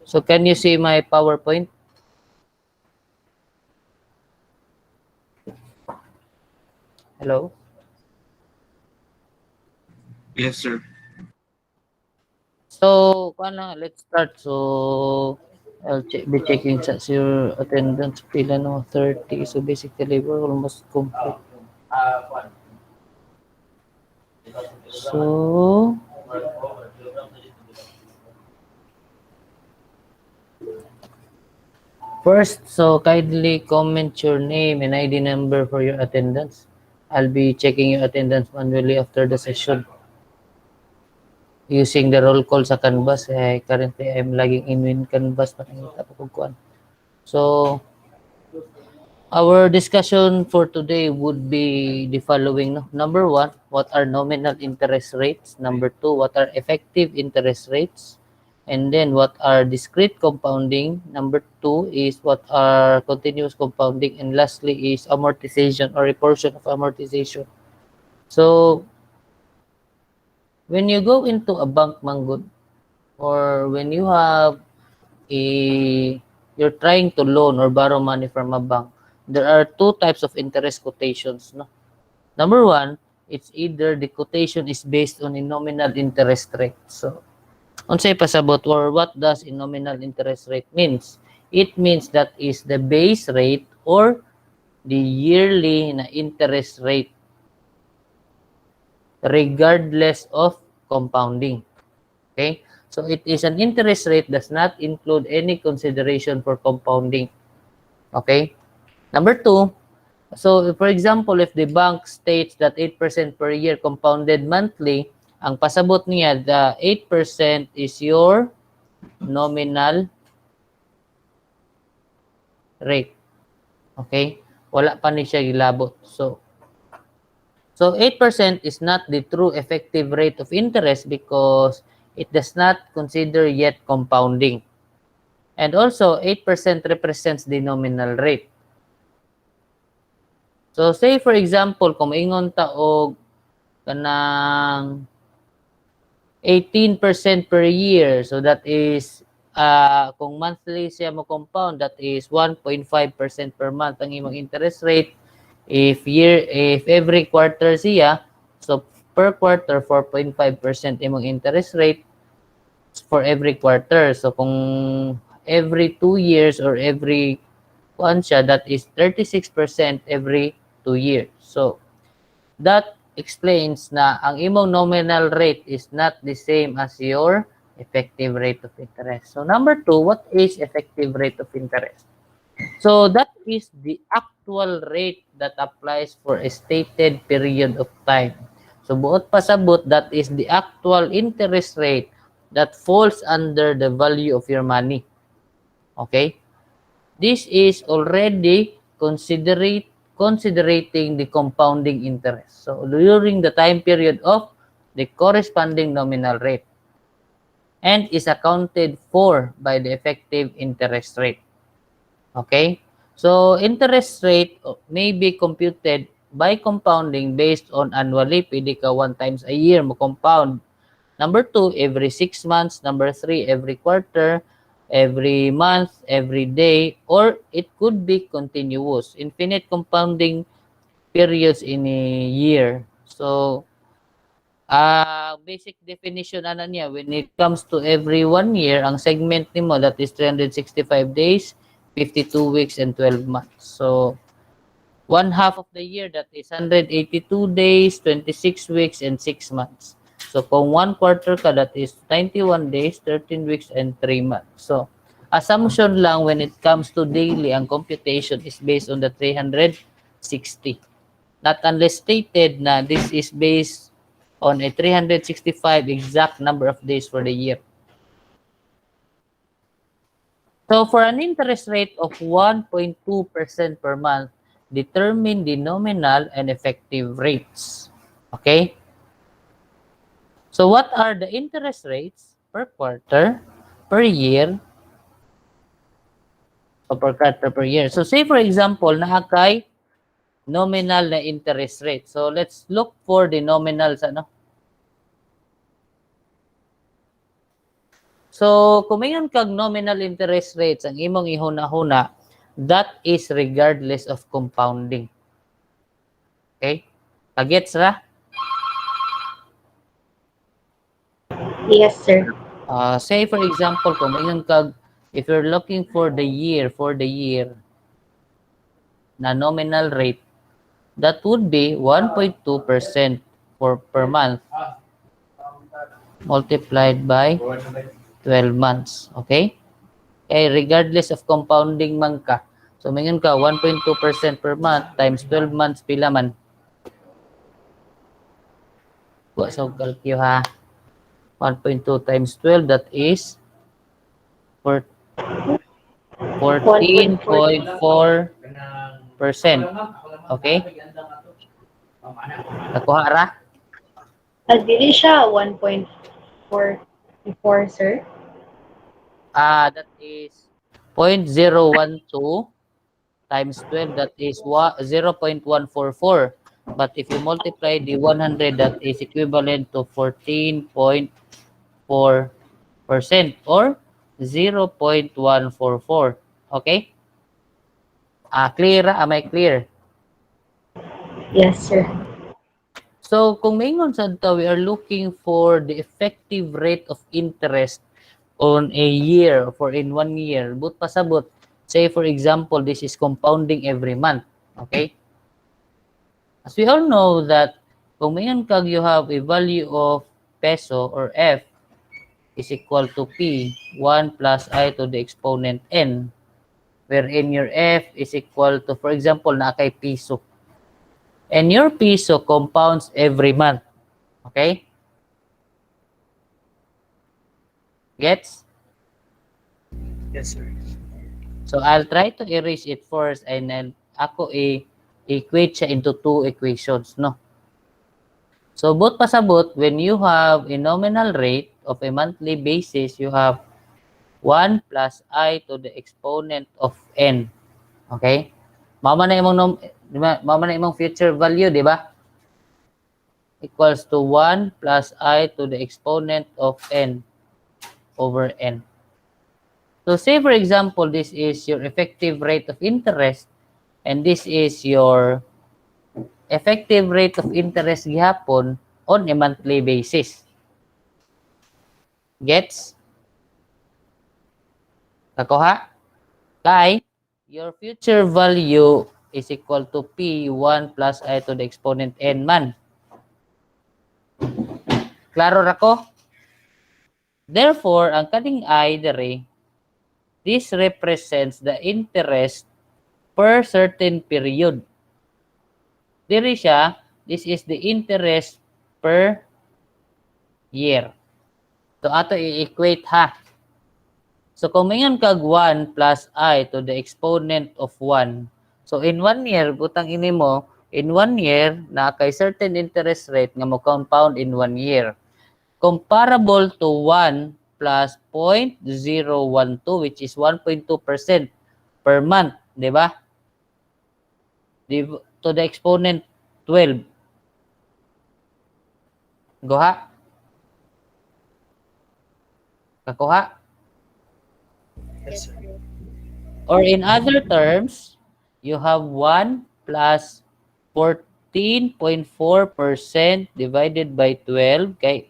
So can you see my PowerPoint? Hello? Yes, sir. So, let's start. So, be checking sa your attendance. Pila no, 30. So, basically, we're almost complete. So, first, so kindly comment your name and ID number for your attendance. I'll be checking your attendance manually after the session using the roll call sa Canvas. Currently, I'm logging in Canvas. Nakikita po kung kuan. So, our discussion for today would be the following. No? Number one, what are nominal interest rates? Number two, what are effective interest rates? And then what are discrete compounding? Number two is what are continuous compounding? And lastly is amortization or a portion of amortization. So when you go into a bank manggod or when you have you're trying to loan or borrow money from a bank, there are two types of interest quotations. No? Number one, it's either the quotation is based on a nominal interest rate. So, unsay pasabot or what does a nominal interest rate means? It means that is the base rate or the yearly na interest rate regardless of compounding. Okay? So, it is an interest rate does not include any consideration for compounding. Okay? Number two, so for example, if the bank states that 8% per year compounded monthly, ang pasabot niya, the 8% is your nominal rate. Okay? Wala pa ni siya gilabot. So 8% is not the true effective rate of interest because it does not consider yet compounding. And also, 8% represents the nominal rate. So say for example, kung maingon ta og kanang 18% per year. So that is kung monthly siya mo compound, that is 1.5% per month ang imong interest rate. If every quarter siya, so per quarter 4.5% imong interest rate for every quarter. So kung every 2 years or every kuan siya, that is 36% every 2 years. So that explains na ang imong nominal rate is not the same as your effective rate of interest. So number two, what is effective rate of interest? So that is the actual rate that applies for a stated period of time. So buot pasabot, that is the actual interest rate that falls under the value of your money. Okay? This is already considering the compounding interest. So during the time period of the corresponding nominal rate and is accounted for by the effective interest rate. Okay? So interest rate may be computed by compounding based on annually. Pwede ka one times a year mo compound. Number two, every 6 months. Number three, every quarter, every month, every day, or it could be continuous. Infinite compounding periods in a year. So, basic definition ano niya, when it comes to every 1 year, ang segment nimo that is 365 days, 52 weeks, and 12 months. So, one half of the year, that is 182 days, 26 weeks, and 6 months. So, kung one quarter ka, that is 91 days, 13 weeks, and 3 months. So, assumption lang when it comes to daily, ang computation is based on the 360. Not unless stated na this is based on a 365 exact number of days for the year. So for an interest rate of 1.2% per month, determine the nominal and effective rates. Okay? So what are the interest rates per quarter, per year, o per quarter per year? So say for example, naakay nominal na interest rate. So let's look for the nominal sa ano. So, kung mayroon kag nominal interest rates ang imong ihuna-huna, that is regardless of compounding. Okay? Kagets ra? Yes, sir. Say for example, kung mayroon kag, if you're looking for the year, na nominal rate, that would be 1.2% per month multiplied by 12 months. Okay? Okay, regardless of compounding man ka. So, mayroon ka 1.2% per month times 12 months pila man. Wa sa kalkyo ha. 1.2 times 12, that is 1.4. 14.4%. Okay? Nakuha ra? Dili siya 1.44, sir. That is 0.012 times 12, that is 0.144. But if you multiply the 100, that is equivalent to 14.4% or 0.144. Okay? Clear? Am I clear? Yes, sir. So, kung maingon sa ito, we are looking for the effective rate of interest on a year, for in 1 year. But pasabot, say for example, this is compounding every month. Okay? As we all know that, kung maingon kag you have a value of peso or F is equal to P, 1 plus I to the exponent N, wherein your F is equal to, for example, na kay piso. And your piso compounds every month. Okay? Gets? Yes, sir. So, I'll try to erase it first and then ako equate siya into two equations, no? So, both pasabot, when you have a nominal rate of a monthly basis, you have 1 plus I to the exponent of N. Okay? Mama na imong future value, di ba? Equals to 1 plus I to the exponent of N over N. So say for example, this is your effective rate of interest and this is your effective rate of interest gihapon on a monthly basis. Gets? Kakuha? Kay, your future value is equal to P1 plus I to the exponent N man. Klaro ra ko? Therefore, ang kaning I dere, this represents the interest per certain period. Diri siya, this is the interest per year. So, ato i-equate ha. So, kung mayon kag 1 plus I to the exponent of 1. So, in 1 year, butang ini mo, in 1 year, na kay certain interest rate nga mo compound in 1 year. Comparable to 1 plus 0.012, which is 1.2% per month, di ba? To the exponent 12. Goha? Kakuha? Yes, sir. Or in other terms, you have 1 plus 14.4% divided by 12 kay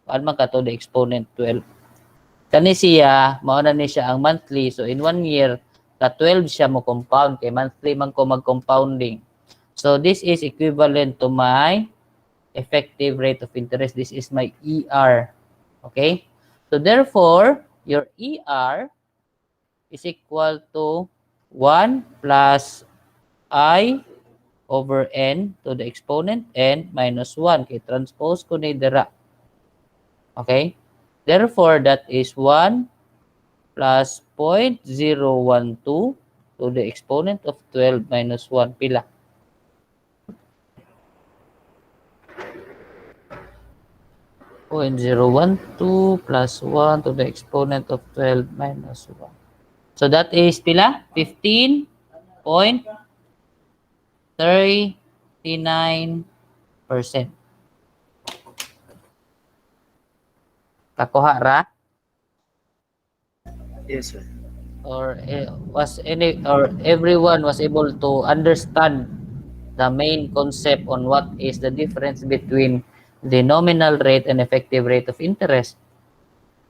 paano man ka to the exponent 12. Kani siya, mauna ni siya ang monthly. So in 1 year, ka 12 siya mo compound kay monthly man ko mag-compounding. So this is equivalent to my effective rate of interest. This is my ER. Okay? So therefore, your ER is equal to 1 plus I over N to the exponent N minus 1. Okay, transpose ko ni dira. Okay? Therefore, that is 1 plus 0.012 to the exponent of 12 minus 1. Pila? 0.012 plus 1 to the exponent of 12 minus 1. So that is pila? 15.39%. Kakuha ra? Yes, sir. or everyone was able to understand the main concept on what is the difference between the nominal rate and effective rate of interest.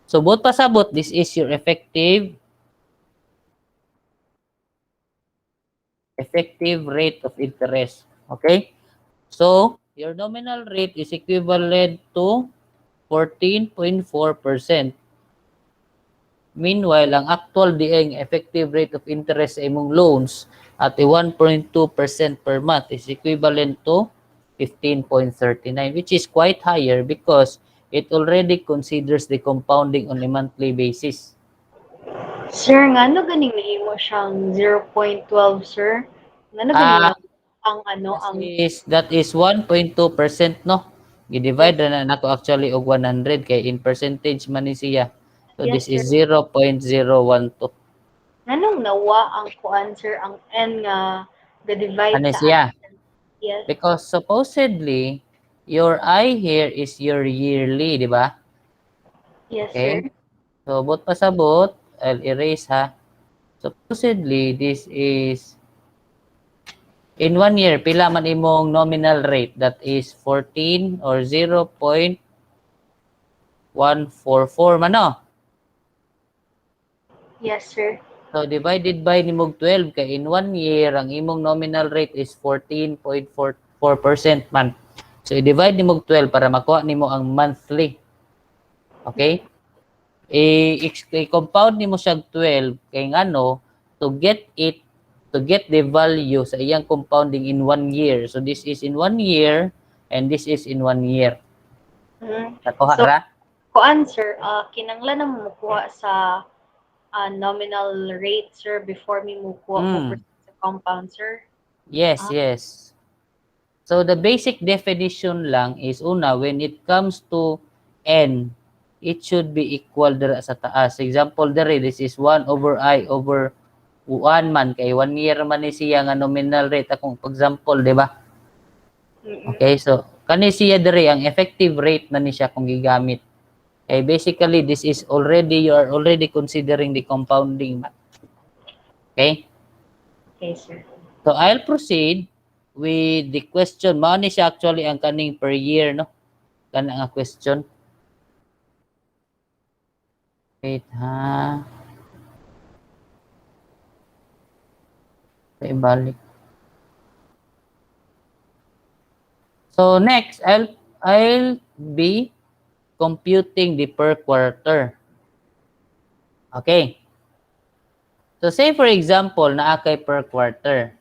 So both pasabot, this is your effective rate of interest. Okay? So your nominal rate is equivalent to 14.4%. Meanwhile, ang actual dieng effective rate of interest sa imong loans at 1.2% per month is equivalent to 15.39, which is quite higher because it already considers the compounding on a monthly basis. Sir, ngano ganing nahimo siyang 0.12, sir? Ngano ganing Ah, ang ano, ang that is 1.2%, no? yes, Gi-divide na nako actually og 100 kay in percentage man ni siya. So yes, this is sir. 0.012. Nganong nawa ang kuan, sir, ang n nga ga-divide Ano sa siya? yes, Because supposedly, your I here is your yearly, di ba? yes, sir. Okay? So, both pasabot, I'll erase ha. Supposedly, this is, in 1 year, pila man imong nominal rate, that is 14 or 0.144 man, no? Yes, sir. So, divided by nimog 12, kay in 1 year, ang imong nominal rate is 14.44% man. So, i-divide nimog 12 para makuha nimo ang monthly. Okay? I-compound nimo siya 12 kay ngano to get the value sa iyang compounding in 1 year. So this is in 1 year and this is in 1 year. Mm. Nakuha So, ra? kuan, sir, kinanglan na mo kuha sa nominal rate, sir, before mi mo kuha mo Mm. proceed sa compound, sir. Yes, Ah, yes. So the basic definition lang is una when it comes to n, it should be equal dira sa taas. Example dere, this is 1 over I over 1 man kay 1 year man ni siya nga nominal rate akong example, di ba? mm-mm. Okay, so kani siya diri ang effective rate na ni siya kung gigamit. Okay, basically this is already you are already considering the compounding. Okay? Okay, sir. So I'll proceed with the question. Mao ni siya actually ang kaning per year, no? Kana nga question. Wait ha. Okay, balik. So next, I'll be computing the per quarter. Okay. So say for example, naa kay per quarter.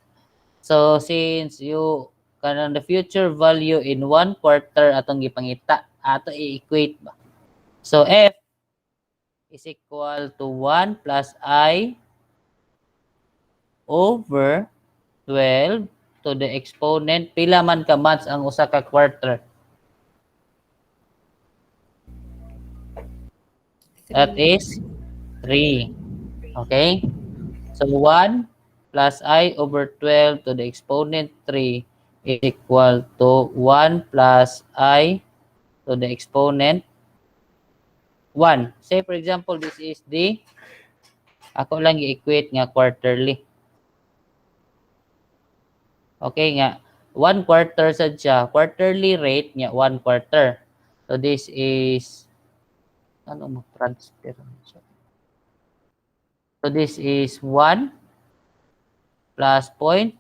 So since you kanang the future value in 1 quarter atong gipangita, ato i-equate ba. So F is equal to 1 plus I over 12 to the exponent. Pila man ka months ang usa ka quarter? That 3. is 3. Okay? So 1 plus I over 12 to the exponent 3 is equal to 1 plus I to the exponent 1. Say for example, this is the, ako lang i-equate nga quarterly. Okay nga, 1 quarter sad siya. Quarterly rate nga 1 quarter. So this is, ano mo, transfer. So this is 1 plus 0.012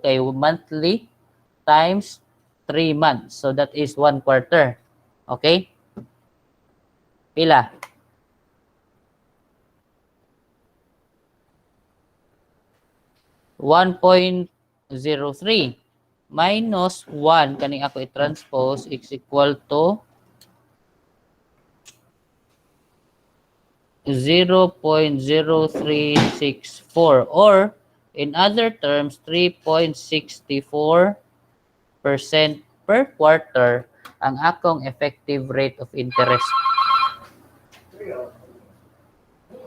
kay monthly times 3 months. So that is 1 quarter. Okay? Pila? 1.03 minus 1 kaning ako i-transpose is equal to 0.0364 or in other terms 3.64% per quarter ang akong effective rate of interest.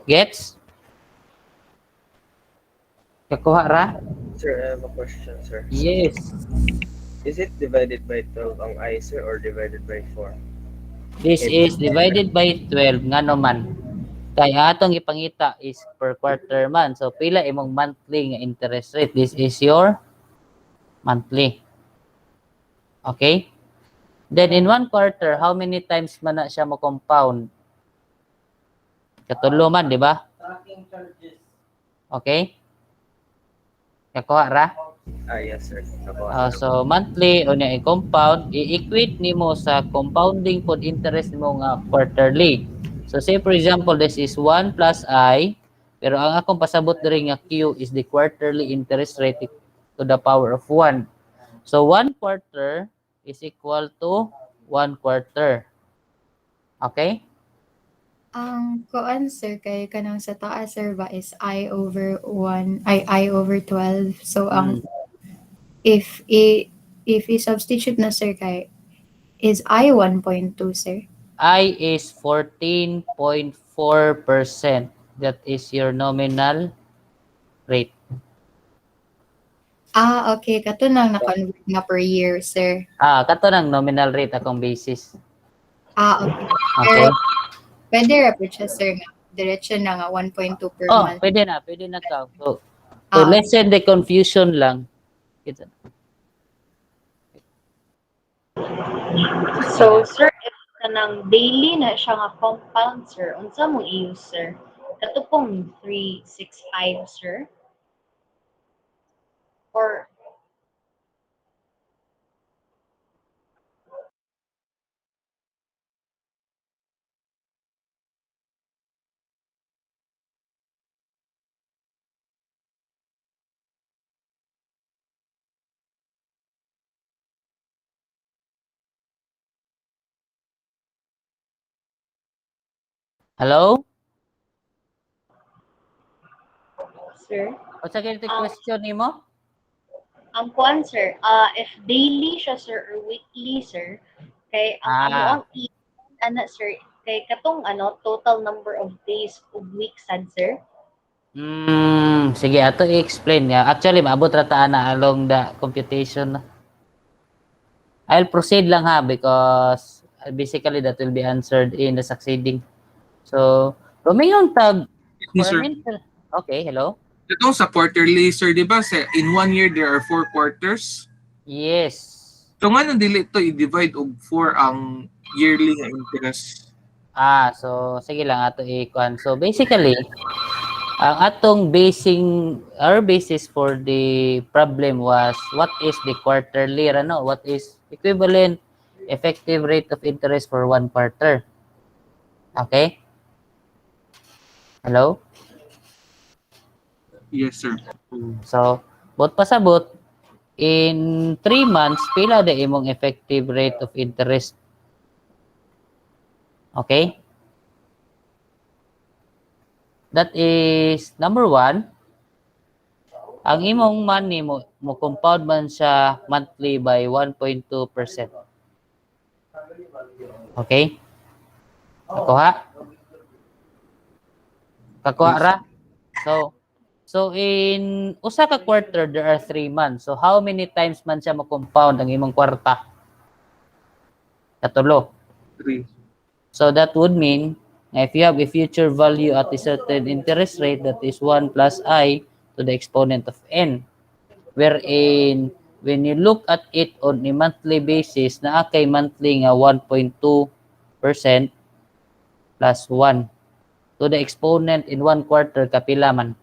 Gets? Kakuha ra? Sir, I have a question, sir. Yes. Is it divided by 12 ang I, sir, or divided by 4? This Every is quarter. divided by 12 nga naman. Kaya atong ipangita is per quarter man. So pila imong monthly nga interest rate. This is your monthly. Okay? Then in one quarter, how many times man na siya mo compound? Katulo man, di ba? Okay? Kakuha ra? Yes, sir. Nakuha. So monthly o niya i-compound, i-equate nimo sa compounding pod interest nimo nga quarterly. So say for example, this is 1 plus I, pero ang akong pasabot diri nga Q is the quarterly interest rate to the power of 1. So 1 quarter is equal to 1 quarter. Okay? Ang koan sir kay kanang sa taas sir ba is I over 1 ay I over 12. So ang if i-substitute na sir kay is I 1.2 sir. I is 14.4%. That is your nominal rate. Okay, kato nang na-convert na per year sir. Kato ng nominal rate akong basis. Okay. Okay? Pero pwede ra po siya sir nga diretso na nga 1.2 per month. Pwede na ka. So lessen the confusion lang. So, sir, if kanang daily na siya nga compound, sir, unsa mo i-use, sir? Kato pong 365, sir? Or, Hello? sir? O sa question nimo? Ang kuan, sir, if daily siya, sir, or weekly, sir, kay ang amo ang sir, kay katong total number of days of week sad, sir. Sige, ato i-explain niya. Actually, maabot ra ta na along the computation. I'll proceed lang ha because basically that will be answered in the succeeding. So, Romeo tag Sir, Okay, hello? ito sa quarterly, sir, di ba? In 1 year, there are 4 quarters. Yes. So nga nang dili ito i-divide og 4 ang yearly nga interest. So sige lang ato i-kuan. So basically, ang atong our basis for the problem was what is the quarterly what is equivalent effective rate of interest for 1 quarter. Okay? Hello? Yes, sir. So, bot pasabot in 3 months pila da imong effective rate of interest. Okay? That is number 1. Ang imong money mo compound man siya monthly by 1.2%. Okay? Kakuha ra? So in usa ka quarter there are 3 months. So how many times man siya mo-compound ang imong kwarta? Katulo. 3. So that would mean if you have a future value at a certain interest rate, that is 1 plus I to the exponent of n. Wherein when you look at it on a monthly basis, naa kay monthly nga 1.2% plus 1 to the exponent in 1 quarter kapila man.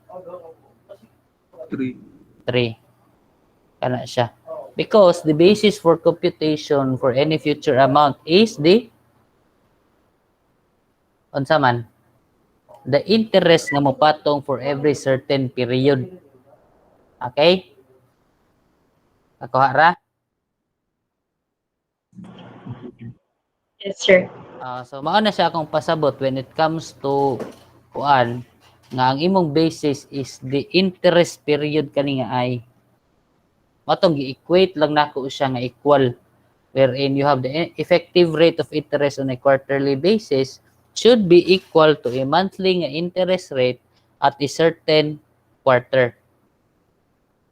3. 3. Kana siya. Because the basis for computation for any future amount is the unsa man? The interest nga mopatong for every certain period. Okay? Nakuha ra? Yes, sir. So mao na siya akong pasabot when it comes to kuan nga ang imong basis is the interest period kani nga ay matong gi-equate lang nako siya nga equal wherein you have the effective rate of interest on a quarterly basis should be equal to a monthly nga interest rate at a certain quarter.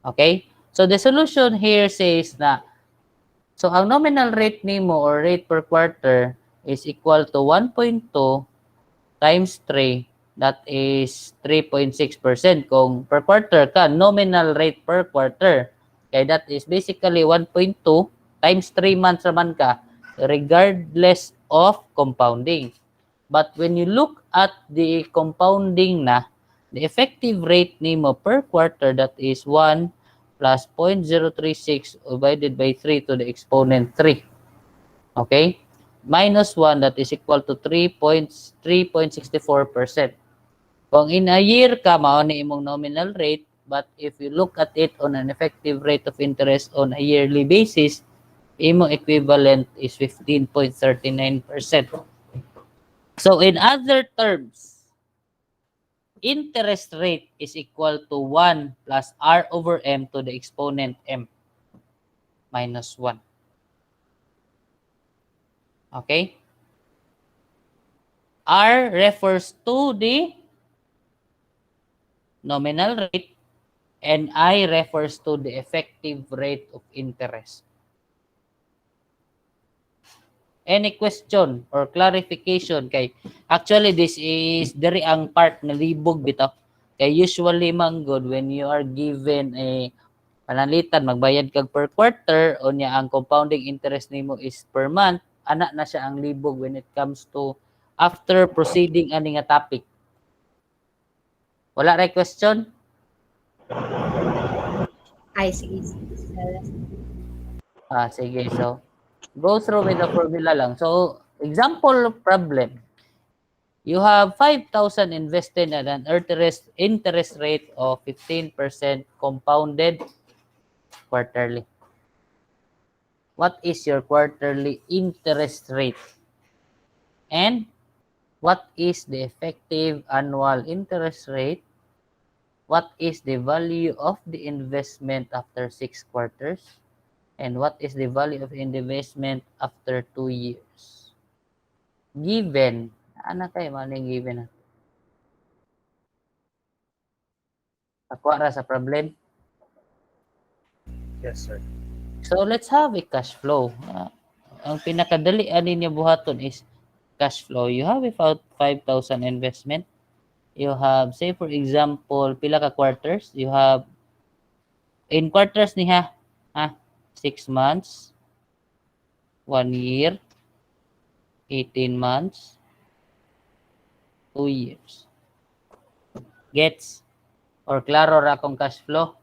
Okay? So the solution here says na so ang nominal rate nimo or rate per quarter is equal to 1.2 times 3 that is 3.6%. Kung per quarter ka, nominal rate per quarter. Kaya that is basically 1.2 times 3 months naman ka, regardless of compounding. But when you look at the compounding na, the effective rate nimo per quarter, that is 1 plus 0.036 divided by 3 to the exponent 3. Okay? Minus 1, that is equal to 3.64%. Kung in a year ka, mao ni imong nominal rate, but if you look at it on an effective rate of interest on a yearly basis, imong equivalent is 15.39%. So in other terms, interest rate is equal to 1 plus R over M to the exponent M minus 1. Okay? R refers to the nominal rate and I refers to the effective rate of interest. Any question or clarification kay actually this is diri ang part na libog bitaw kay usually man good when you are given a panalitan magbayad kag per quarter o niya ang compounding interest nimo is per month ana na siya ang libog when it comes to after proceeding ani nga topic. Wala ray question? Ay, sige. Sige. So, go through with the formula lang. So, example problem. You have 5,000 invested at an interest rate of 15% compounded quarterly. What is your quarterly interest rate? And what is the effective annual interest rate? What is the value of the investment after 6 quarters? And what is the value of investment after 2 years? Given. Ano kayo maling given? Aqua ra sa problem. Yes, sir. So let's have a cash flow. Ang pinakadalian ninyo buhaton is cash flow. You have a 5,000 investment. You have, say for example, pila ka quarters. You have, in quarters niya, 6 months, 1 year, 18 months, 2 years. Gets? Or klaro ra kung cash flow?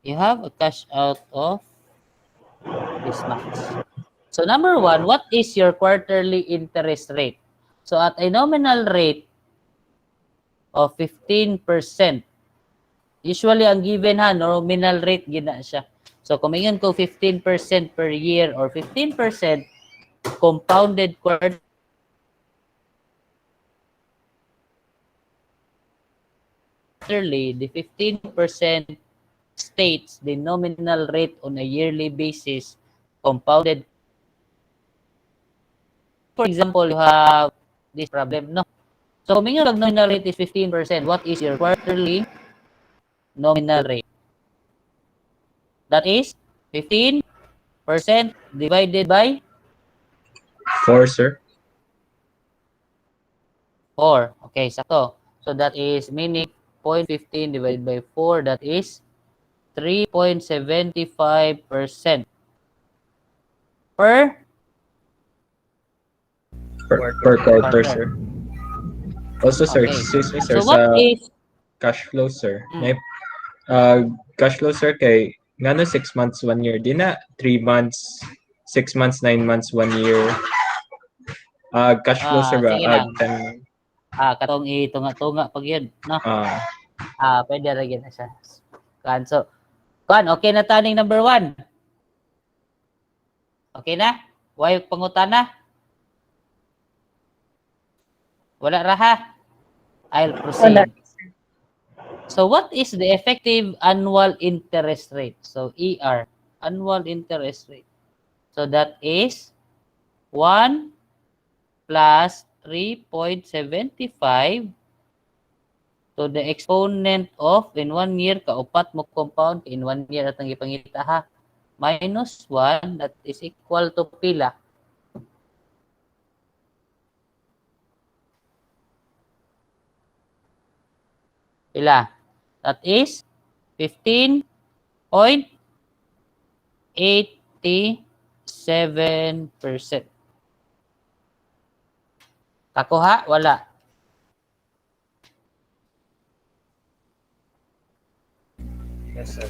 You have a cash out of this much. So number 1, what is your quarterly interest rate? So at a nominal rate of 15%, usually ang given nominal rate gina siya. So kung mingon ko 15% per year or 15% compounded quarterly, the 15% states the nominal rate on a yearly basis compounded. For example, you have this problem, no? So, kung yung nominal rate is 15%, what is your quarterly nominal rate? That is 15% divided by 4, sir. 4. Okay, sakto. So, that is meaning 0.15 divided by 4, that is 3.75% per Per quarter, sir. Also, sir, Okay. excuse me, sir, So, what sa is cash flow, sir. Cash flow, sir, kay ngano 6 months, 1 year. Di na 3 months, 6 months, 9 months, 1 year. Cash flow, sir, ba? sige lang. 10. Katong itunga-tunga pag yun, no? Pwede ra gyud na siya. So, okay na taning number 1. Okay na? Why pangutana? Wala ra ha? I'll proceed. So, what is the effective annual interest rate? So, ER, annual interest rate. So, that is 1 plus 3.75 to the exponent of in 1 year, kaupat mo compound, in 1 year atang ipangita ha, minus 1, that is equal to pila? Pila? That is 15.87%. Kakuha? Wala. Yes, sir.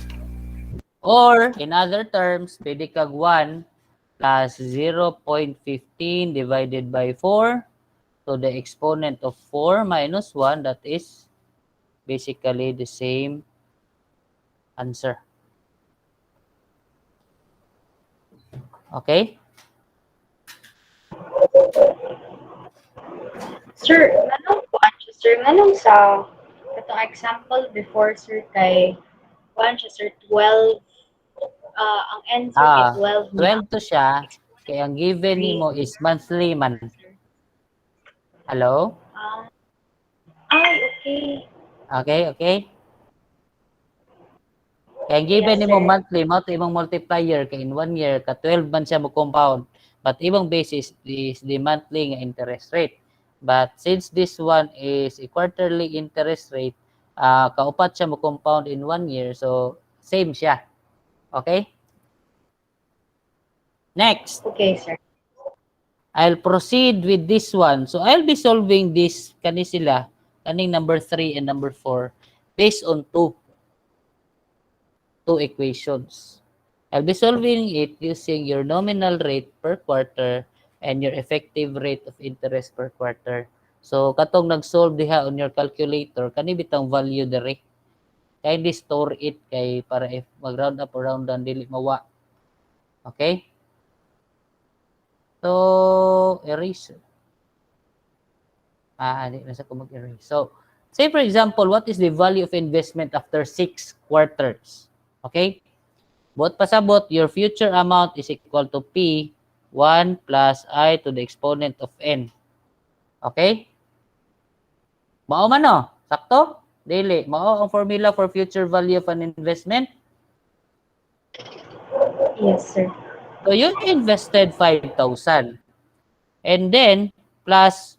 Or, in other terms, pwede kag 1 plus 0.15 divided by 4 to the exponent of 4 minus 1. That is basically the same answer. Okay? Sir, nganong sa katong example before sir kay kuan siya sir 12 ang answer kay 12 niya 12 to siya. Kaya ang given nimo is monthly man. Hello? Ay, okay. Okay? Kaya ang given Yes, nimo sir. monthly, mao to imong multiplier kay in 1 year ka 12 man siya mo compound. But ibang basis is the monthly nga interest rate. But since this one is a quarterly interest rate, kaupat siya mo compound in 1 year, so same siya. Okay? Next, Okay, sir. I'll proceed with this one. So I'll be solving this kaning number 3 and number 4 based on two equations. I'll be solving it using your nominal rate per quarter and your effective rate of interest per quarter. So katong nag-solve diha on your calculator, kani bitang value diri. Kindly store it kay para if mag-round up or round down dili mawa. Okay? So, erase. Di na sa ko mag-erase. So, say for example, what is the value of investment after 6 quarters? Okay? Buot pasabot, your future amount is equal to P 1 plus I to the exponent of N. Okay? Mao man no? Sakto? Dili. Mao ang formula for future value of an investment. Yes, sir. So, you invested 5,000. And then, plus,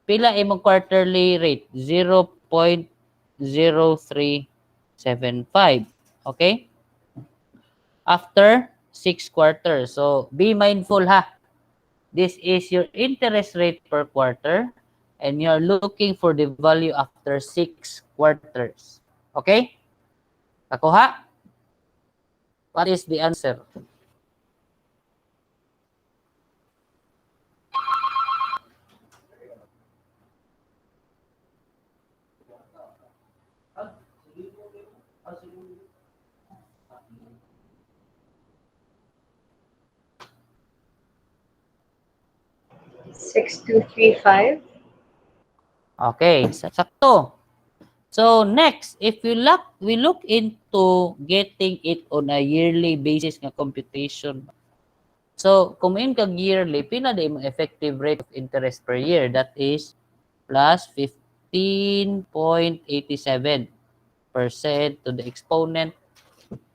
pila imong quarterly rate? 0.0375. Okay? After 6 quarters. So, be mindful ha. This is your interest rate per quarter and you're looking for the value after 6 quarters. Okay? Kakuha? What is the answer? Six two three five. Okay, sakto. So next, if we look into getting it on a yearly basis nga computation. So kung main kag yearly, pila day mo effective rate of interest per year? That is plus 15.87% to the exponent.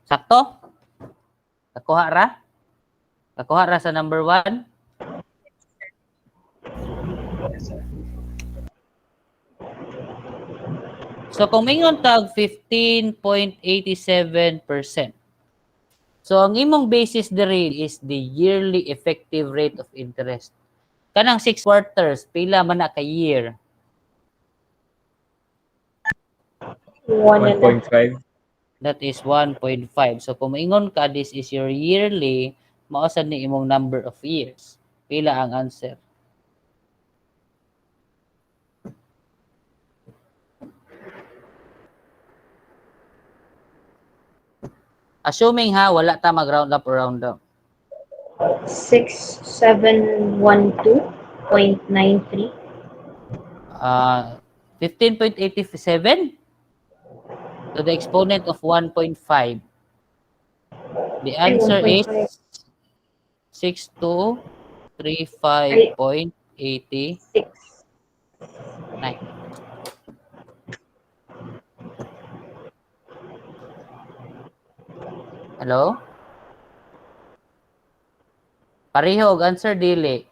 Sakto? Kakuha ra? Kakuha ra sa number 1? So kung mingon tag 15.87%. So ang imong basis diri is the yearly effective rate of interest. Kanang 6 quarters, pila man na ka year? 1.5. That is 1.5. So kung maingon ka, this is your yearly, mausad ni imong number of years. Pila ang answer? Assuming ha, wala ta mag-round up or round down. 6712.93. 15.87 to the exponent of 1.5. The Ay, answer is 1.5. 6235.89. 6. Hello? Pareho og answer dili.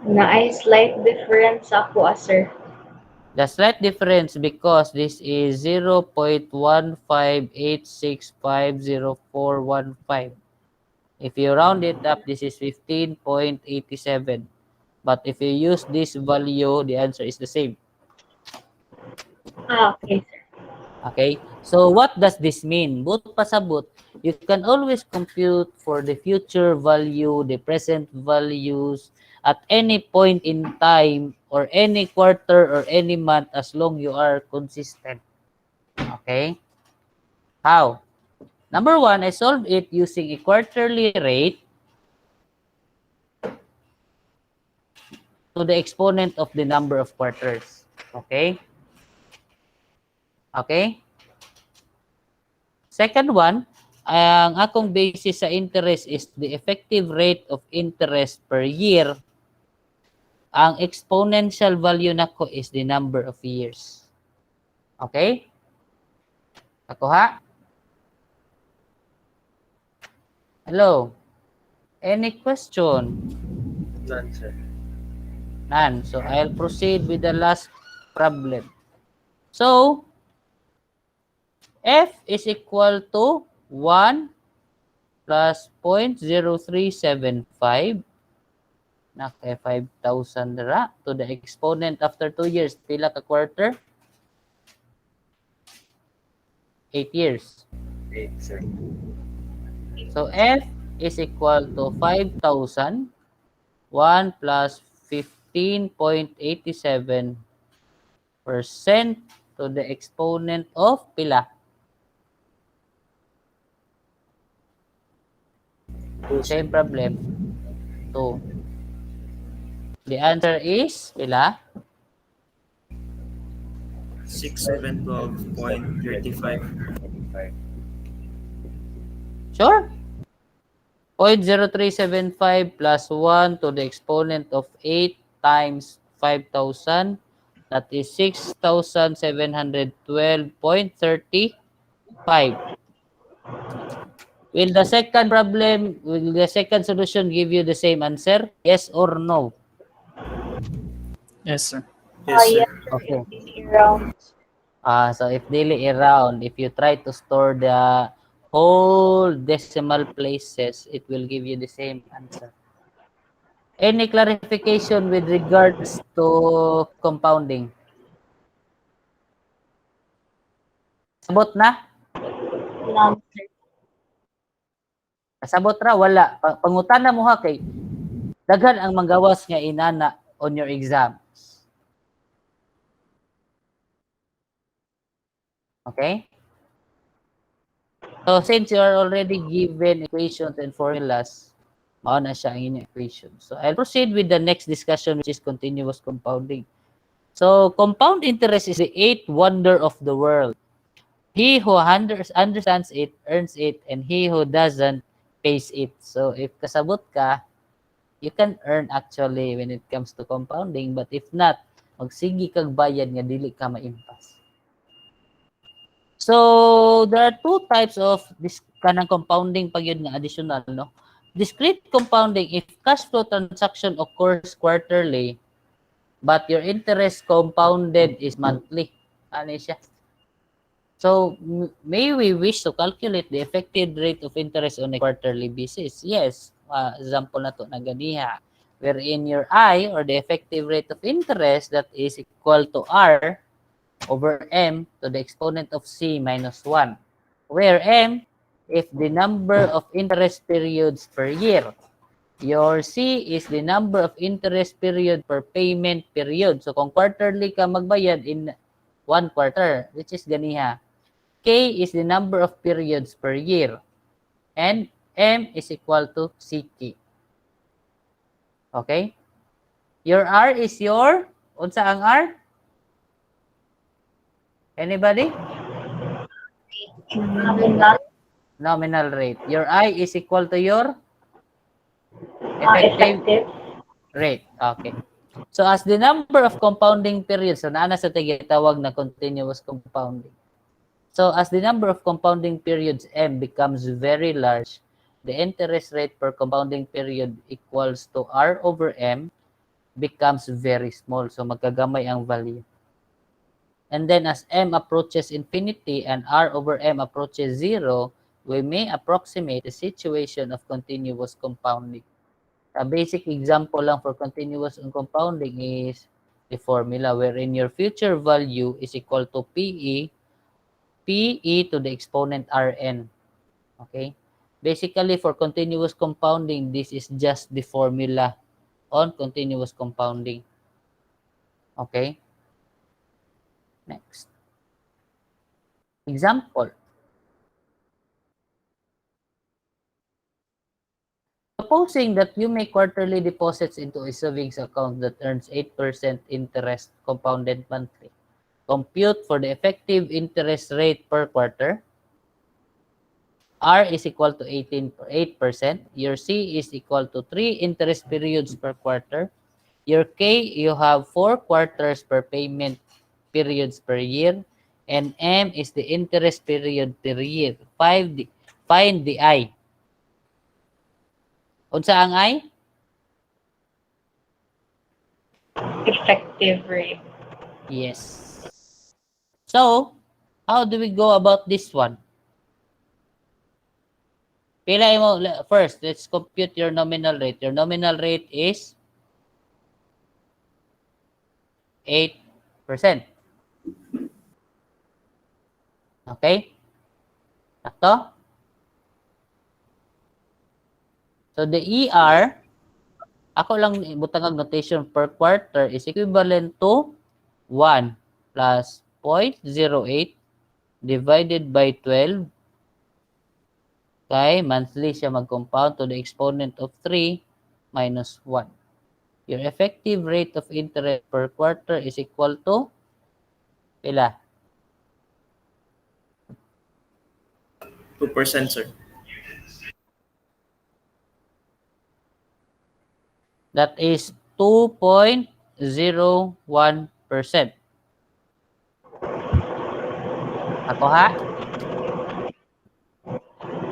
Na ay slight difference ako, sir. The slight difference because this is 0.158650415. If you round it up, this is 15.87. But if you use this value, the answer is the same. Okay, sir. Okay? So what does this mean? But pasabot, you can always compute for the future value, the present values at any point in time or any quarter or any month as long you are consistent. Okay? How? Number one, I solve it using a quarterly rate to the exponent of the number of quarters. Okay? Okay? Second one, ang akong basis sa interest is the effective rate of interest per year. Ang exponential value nako is the number of years. Okay? Ako ha? Hello? Any question? None, sir. None. So, I'll proceed with the last problem. So, F is equal to 1 plus 0.0375 na kay 5,000 dara to the exponent after 2 years. Pila ka quarter? 8 years. 8, sir. So, F is equal to 5,000. 1 plus 15.87% to the exponent of pila? 2, sir. Same problem. 2. The answer is pila? 6712.35. 5. Sure? 0.0375 plus 1 to the exponent of 8 times 5,000. That is 6,712.35. Will the second solution give you the same answer? Yes or no? Yes, sir. Yes, sir. Yes, sir. Okay. If daily rounds. So if daily around, if you try to store the whole decimal places, it will give you the same answer. Any clarification with regards to compounding? Sabot na? None, sir. Sabot ra, wala. Pangutana mo ha kay daghan ang manggawas nga inana on your exams. Okay? So since you are already given equations and formulas, mao na siya ang inyong equation. So I'll proceed with the next discussion, which is continuous compounding. So compound interest is the eighth wonder of the world. He who understands it, earns it, and he who doesn't, pays it. So if kasabot ka, you can earn actually when it comes to compounding. But if not, magsigi kag bayad nga dili ka maimpas. So there are two types of this kanang compounding pag yun nga additional, no? Discrete compounding, if cash flow transaction occurs quarterly, but your interest compounded is monthly. Ano siya? So, may we wish to calculate the effective rate of interest on a quarterly basis? Yes. Example na to na ganiha. Wherein your I, or the effective rate of interest, that is equal to R over M to the exponent of C minus 1. Where M, if the number of interest periods per year. Your C is the number of interest period per payment period. So, kung quarterly ka magbayad in 1 quarter, which is ganiha. K is the number of periods per year. And M is equal to CK. Okay? Your R is your, unsa ang R? Anybody? Nominal rate. Your I is equal to your effective rate. Okay. So as the number of compounding periods, so naana sa tawag na continuous compounding. So as the number of compounding periods M becomes very large, the interest rate per compounding period equals to R over M becomes very small. So magkagamay ang value. And then as m approaches infinity and r over m approaches 0, we may approximate the situation of continuous compounding. A basic example lang for continuous compounding is the formula wherein your future value is equal to PE to the exponent Rn. Okay? Basically, for continuous compounding, this is just the formula on continuous compounding. Okay? Next. Example. Supposing that you make quarterly deposits into a savings account that earns 8% interest compounded monthly. Compute for the effective interest rate per quarter. R is equal to 8%. Your C is equal to 3 interest periods per quarter. Your K, you have 4 quarters per payment periods per year. And M is the interest period per year. Find the I. Unsa ang I? Effective rate. Yes. So, how do we go about this one? Pila mo first, let's compute your nominal rate. Your nominal rate is 8%. Okay? Sakto? So the ER, ako lang butang notation per quarter is equivalent to 1 plus 0.08 divided by 12 kay monthly siya mag-compound to the exponent of 3 minus 1. Your effective rate of interest per quarter is equal to pila? 2%, sir. That is 2.01%. Ako ha?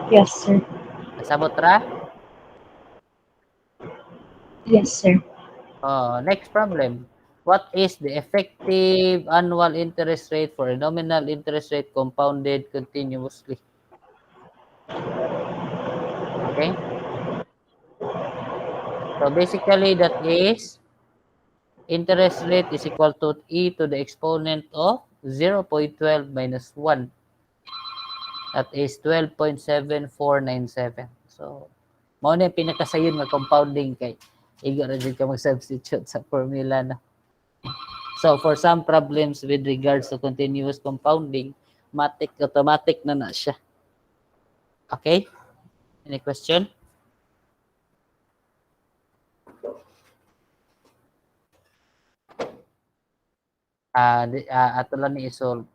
Yes, sir. Nasabot ra? Yes, sir. Next problem. What is the effective annual interest rate for a nominal interest rate compounded continuously? Okay? So basically that is interest rate is equal to e to the exponent of 0.12 minus 1. That is 12.7497. So, mao na yung pinakasayon nga compounding kay igo ra jud ka mag-substitute sa formula na. So, for some problems with regards to continuous compounding, automatic na siya. Okay? Any question? Ato lang ni isolve.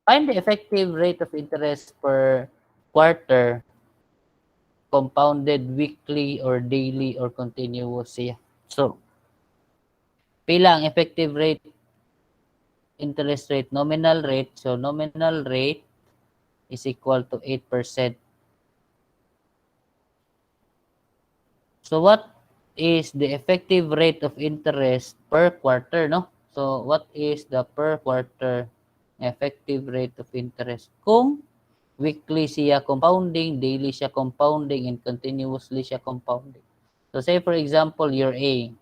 Find the effective rate of interest per quarter, compounded weekly or daily or continuous siya. So, pila ang effective rate, interest rate, nominal rate. So, nominal rate is equal to 8%. So, what is the effective rate of interest per quarter, no? So, what is the per quarter effective rate of interest? Kung weekly siya compounding, daily siya compounding, and continuously siya compounding. So, say for example, your A.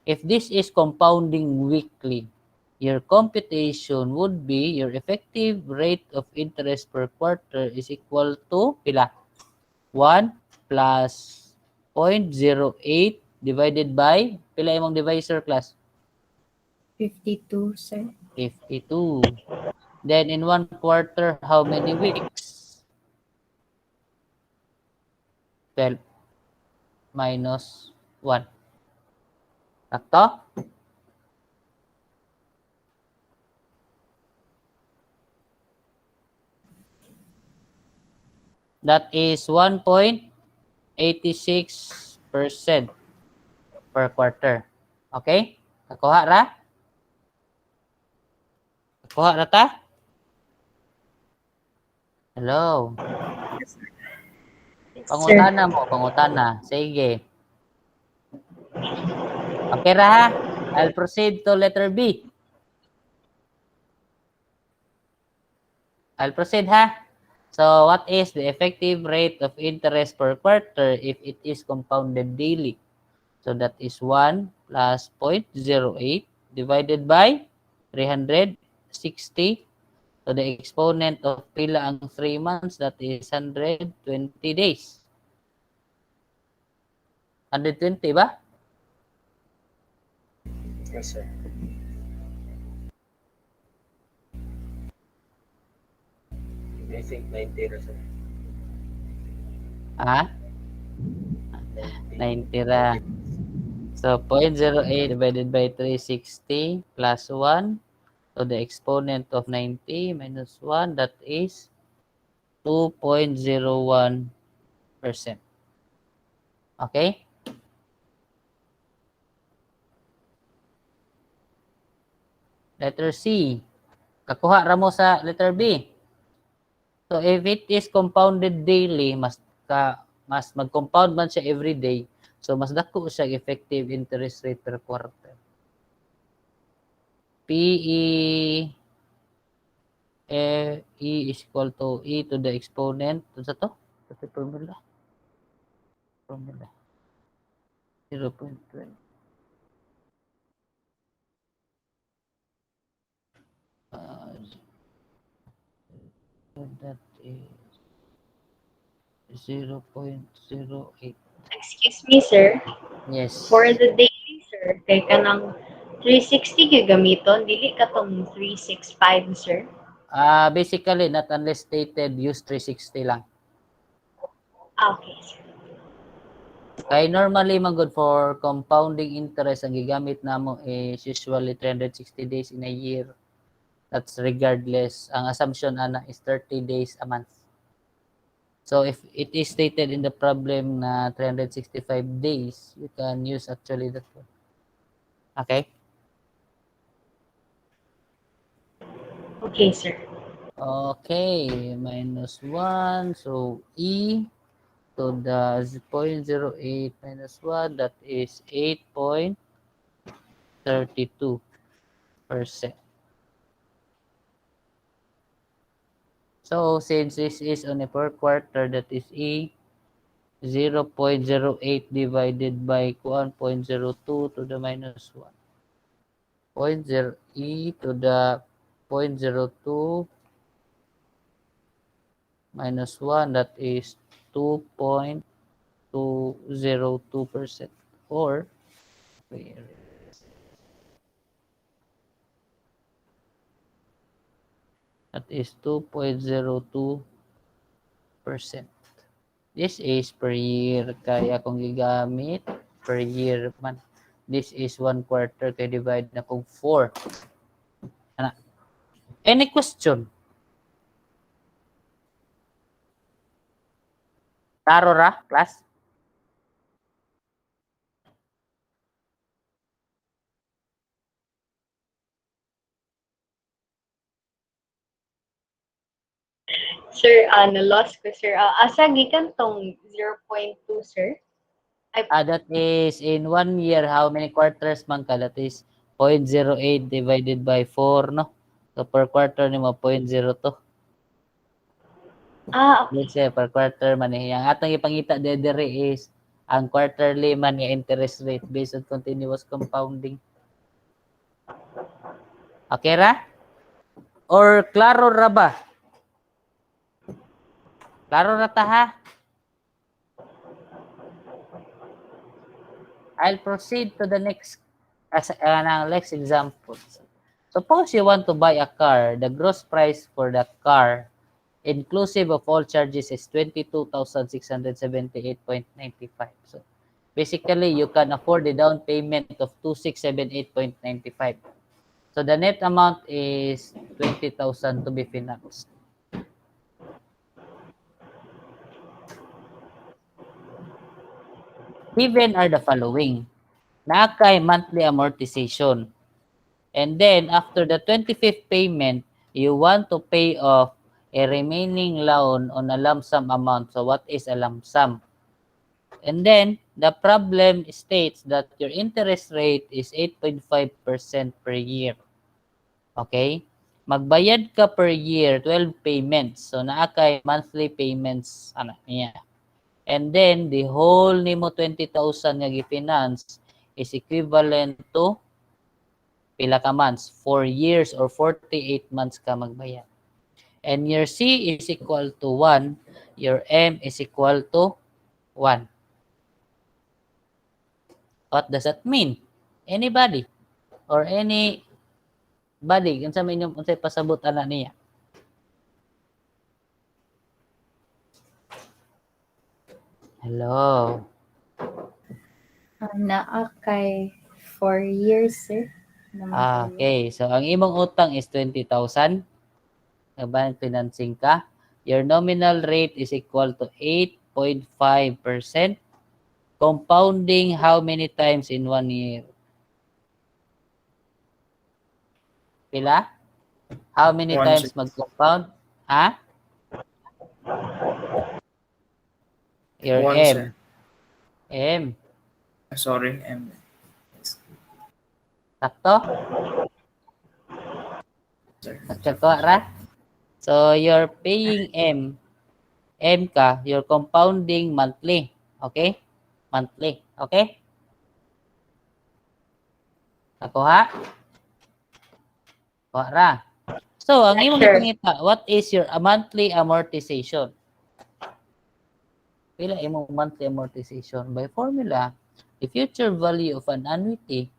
If this is compounding weekly, your computation would be your effective rate of interest per quarter is equal to pila? 1 plus 0.08 divided by pila imong divisor class? 52, sir. 52. Then in 1 quarter, how many weeks? 12 minus 1. Sakto? That is 1.86% per quarter. Okay? Nakuha ra? Nakuha ra ta? Hello? Yes, sir. Pangutana mo, pangutana. Sige. Okay ra ha? I'll proceed to letter B. I'll proceed ha. So what is the effective rate of interest per quarter if it is compounded daily? So that is 1 plus 0.08 divided by 360. So the exponent of pila ang 3 months, that is 120 days. 120 ba? Yes, sir. I think 90 ra, sir. Ha? 90 ra. So 0.08 divided by 360 plus 1. So the exponent of 90 minus 1, that is 2.01%. Okay? Letter C. Kakuha ra mo sa letter B. So if it is compounded daily, mas mag-compound man siya every day. So mas dako siya effective interest rate per quarter. PE E is equal to E to the exponent. Ito sa to? Ito formula. 0.12. That is 0.08. Excuse me, sir. Yes. For the daily, sir, kay kanang 360 gyud gamiton, dili ka tong 365, sir. Basically, not unless stated, use 360 lang. Okay, sir. Kay normally, man good for compounding interest, ang gigamit namo is usually 360 days in a year. That's regardless. Ang assumption ana is 30 days a month. So if it is stated in the problem na 365 days, you can use actually that one. Okay? Okay, sir. Okay, minus 1. So E to the 0.08 minus 1, that is 8.32%. So since this is on a per quarter, that is E 0.08 divided by 1.02 to the minus 1. 0.0 E to the 0.02 minus 1, that is 2.202%, or that is 2.02%. This is per year, kaya kung gigamit per year man. This is 1 quarter, kaya divide na kung 4. Ana. Any question? Klaro ra, class? Sir, na-lost ko, sir. Asa gikan tong 0.2, sir? That is in 1 year, how many quarters man ka? That is 0.08 divided by 4, no? So per quarter ni mo 0.02. Okay. Let's say per quarter man eh. Ang atong ipangita dire is ang quarterly man nga interest rate based on continuous compounding. Okay ra? Or klaro ra ba? Klaro ra ta ha? I'll proceed to the next next example. Suppose you want to buy a car. The gross price for that car, inclusive of all charges, is 22,678.95. So basically, you can afford the down payment of 2,678.95. So the net amount is 20,000 to be financed. Given are the following. Nakay monthly amortization. And then, after the 25th payment, you want to pay off a remaining loan on a lump sum amount. So, what is a lump sum? And then, the problem states that your interest rate is 8.5% per year. Okay? Magbayad ka per year, 12 payments. So, naa kay monthly payments, niya. And then, the whole nimo 20,000 nga gi-finance is equivalent to pila ka months? 4 years or 48 months ka magbayad. And your C is equal to 1, your M is equal to 1. What does that mean? Anybody? Or anybody? Unsa may inyong unsay pasabot ana niya? Hello. Naa kay 4 years, sir. Okay. So, ang imong utang is 20,000. Nagbayad financing ka. Your nominal rate is equal to 8.5%. Compounding how many times in 1 year? Pila? How many One, times sir. mag-compound? Ha? Your One, sir. M. Sorry, Sakto? sir. Sakto ra? So, you're paying M ka, you're compounding monthly. Okay? Monthly. Okay? Nakuha? Kuha ra. So, ang imong Sure. ipangita, what is your monthly amortization? Pila imong monthly amortization? By formula, the future value of an annuity,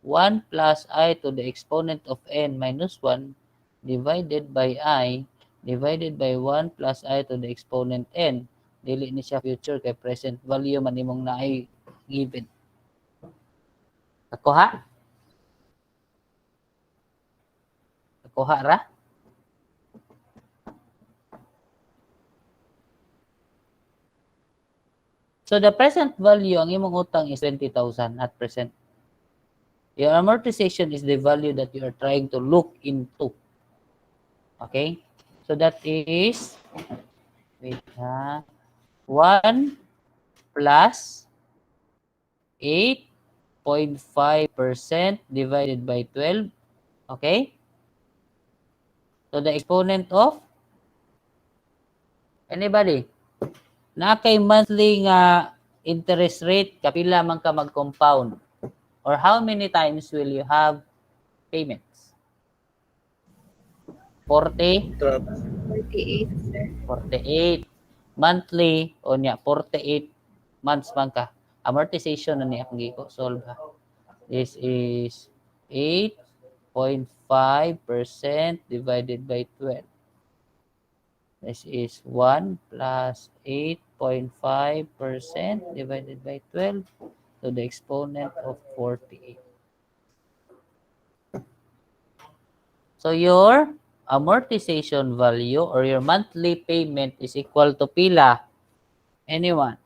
1 plus I to the exponent of n minus 1 divided by I divided by 1 plus I to the exponent n. Dili ni siya future kay present value man imong naay given. Nakuha? Nakuha ra? So the present value ang imong utang is 20,000 at present. Your amortization is the value that you are trying to look into. Okay? So that is 1 plus 8.5% divided by 12. Okay? So the exponent of anybody? Na kay monthly nga interest rate, kapila man ka mag-compound? Or how many times will you have payments? 40? 12. 48, sir. 48. Monthly, o niya, 48 months man ka. Amortization na niya kung giko solve ha. This is 8.5% divided by 12. This is 1 plus 8.5% divided by 12 to the exponent of 48. So your amortization value or your monthly payment is equal to pila? Anyone?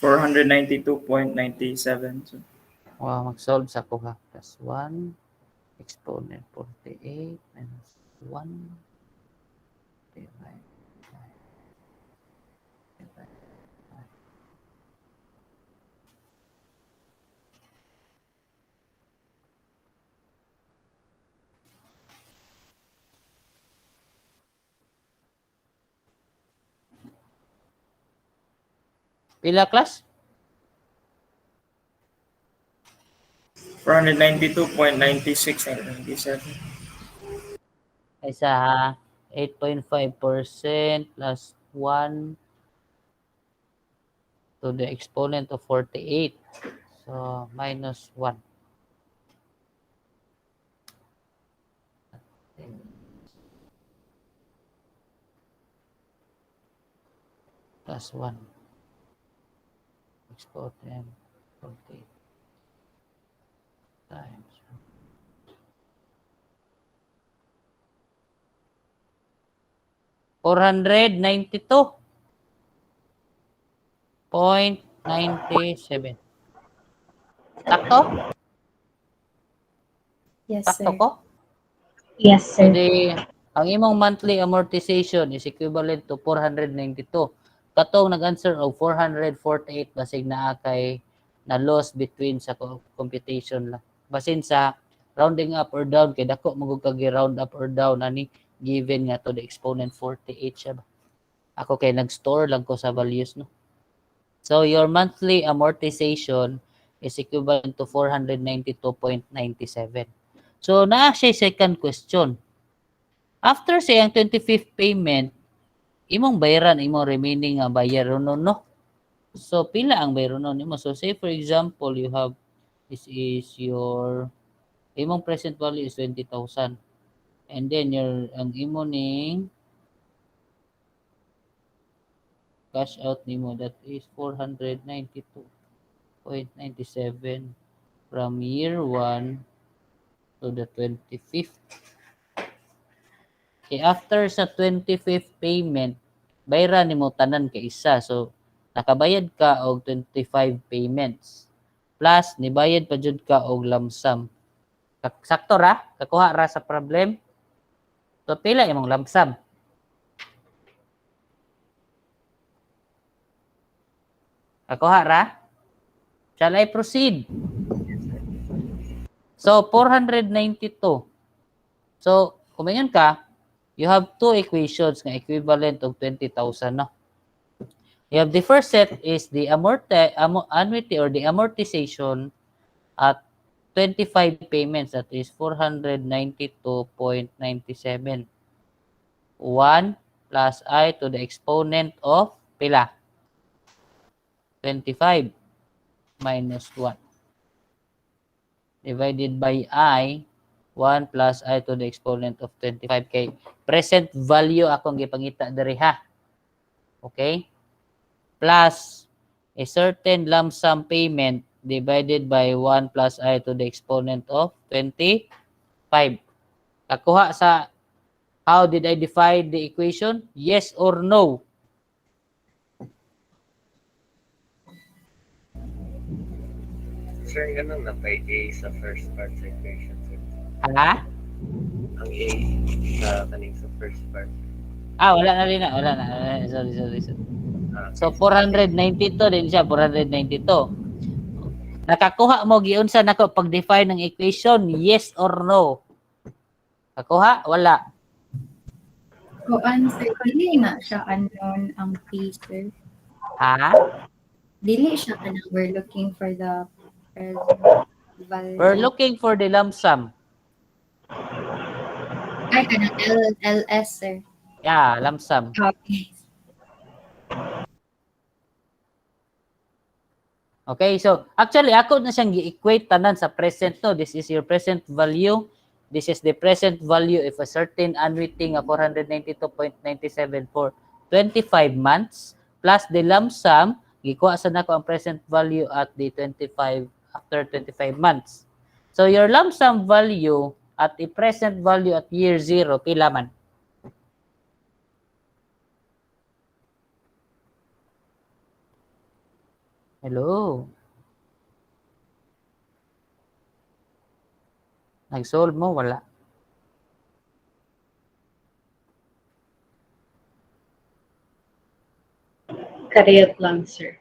$492.97. So, Wow, mag-solve sa kuha. Plus 1 exponent 48 minus 1 divide by. Pila class? 492.96 and 97. Isa 8.5% plus 1 to the exponent of 48. So, minus 1. Plus 1. Exponent 48 times 492. 0.97. Sakto? Yes, Sakto sir. ko? Yes, So, sir. ang imong monthly amortization is equivalent to 492. Katong nag-answer og 448 basig naa kay na loss between sa computation lang. Basin sa rounding up or down kay dako magug kag round up or down ani given nga to the exponent 48 siya ba. Ako kay nag-store lang ko sa values no. So your monthly amortization is equivalent to 492.97. So naa siya second question. After say ang 25th payment, imong bayaran imong remaining nga bayaron no. So pila ang bayaron nimo? So say for example, you have this is your imong present value is 20,000. And then your ang imo ning cash out nimo that is 492.97 from year 1 to the 25th. Okay, after sa 25th payment, bayaran nimo tanan ka isa. So nakabayad ka og 25 payments. Plus nibayad pa jud ka og lump sum. Sakto ra? Kakuha ra sa problem? So pila imong lump sum? Kakuha ra? Shall I proceed? So 492. So kumayon ka, you have two equations nga equivalent of 20,000 no. You have the first set is the annuity or the amortization at 25 payments, that is 492.97. 1 plus I to the exponent of pila? 25 minus 1 divided by I, 1 plus I to the exponent of 25 kay present value akong gipangita diri ha. Okay? Plus a certain lump sum payment divided by 1 plus I to the exponent of 25. Kakuha sa how did I divide the equation? Yes or no? Sir, ganun na by A sa first part sa equation, sir. Ha? Ang A sa kaning sa first part. Wala na rin na. Wala na. Sorry. So, Okay. 492 din siya. 492. Nakakuha mo, giunsa nako pag-define ng equation? Yes or no? Kakuha? Wala. Kuan, sir, dili na siya unknown ang P, sir. Ha? Dili siya kanang we're looking for the present We're value. looking for the lump sum. Ay, kanang LLS, sir. Yeah, lump sum. Okay. Okay, so actually ako na siyang gi-equate tanan sa present no. This is your present value. This is the present value if a certain annuity nga 492.97 for 25 months plus the lump sum gikuha sa nako ang present value at the 25 after 25 months. So your lump sum value at the present value at year 0 pila man? Hello. Nag-solve mo? Wala. Kariyot lang, sir.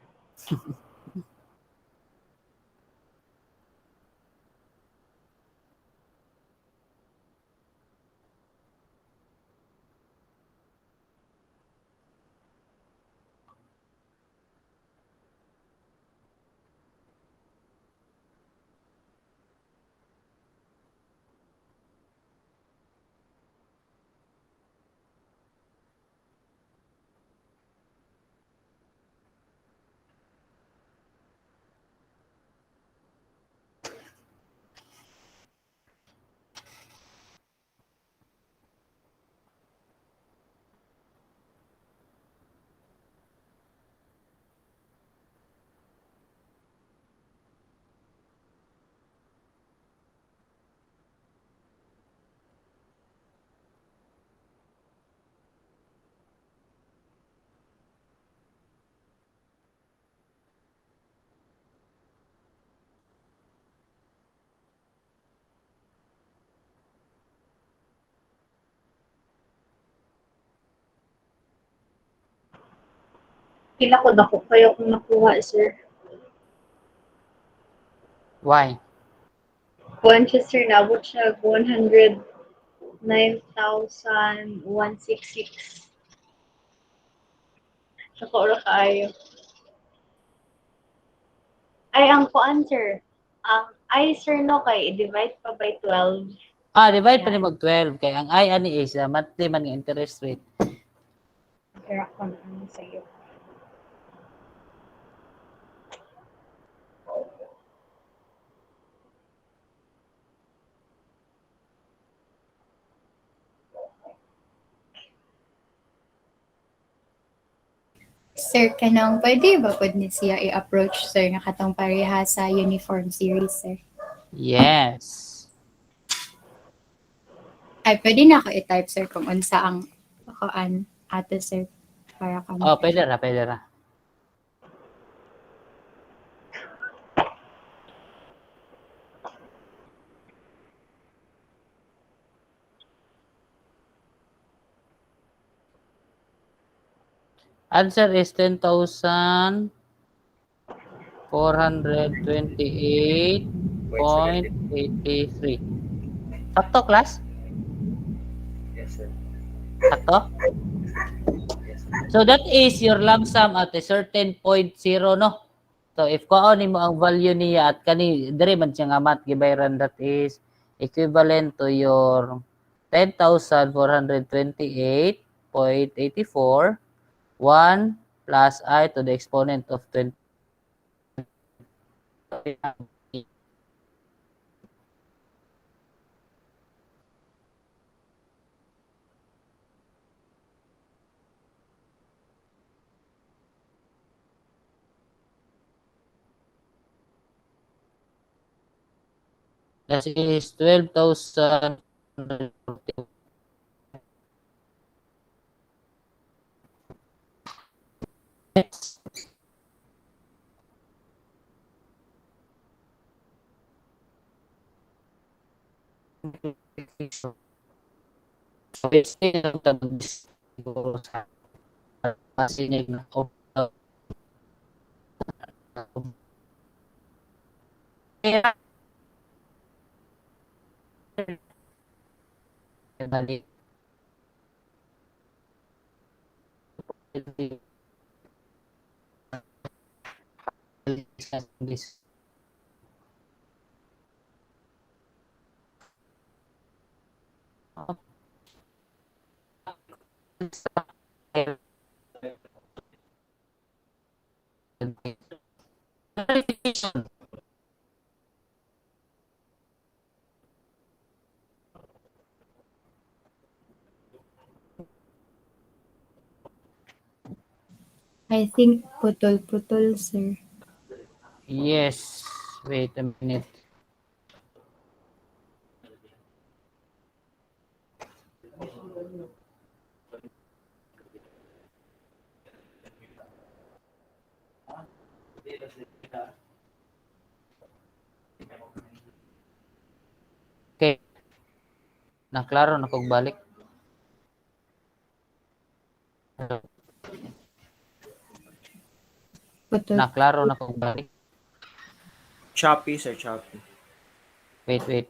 Pila ko dako kayo kung nakuha, sir. Why? Kuan siya, sir, nabot siya 109,166. Sa kauro kaayo. Ay, ang kuan, sir. Ay, sir, no, kay i-divide pa by 12. Divide pa Yan. ni mag 12 kay ang I ani is monthly man nga interest rate. Kaya ko na ano sa'yo. Sir, kanang pwede ba pud ni siya i-approach sir nga katong pareha sa uniform series sir? Yes. Ay pwede na ako i-type sir kung unsa ang kuan ato sir para kamo. Pwede ra, pwede ra. Answer is 10,428.83. Sakto, class? Yes, sir. Sakto? Yes, sir. So that is your lump sum at a certain point zero, no? So if kuha mo ang value niya at kani dire man siya nga math gibayran, that is equivalent to your 10,428.84 1 plus I to the exponent of 20. That is 12,000. Sinig na balik. I think putol-putol sir. Yes. Wait a minute. Okay. Naklaro na kog balik. Putol. Naklaro na kog balik. Choppy, sir, choppy. Wait.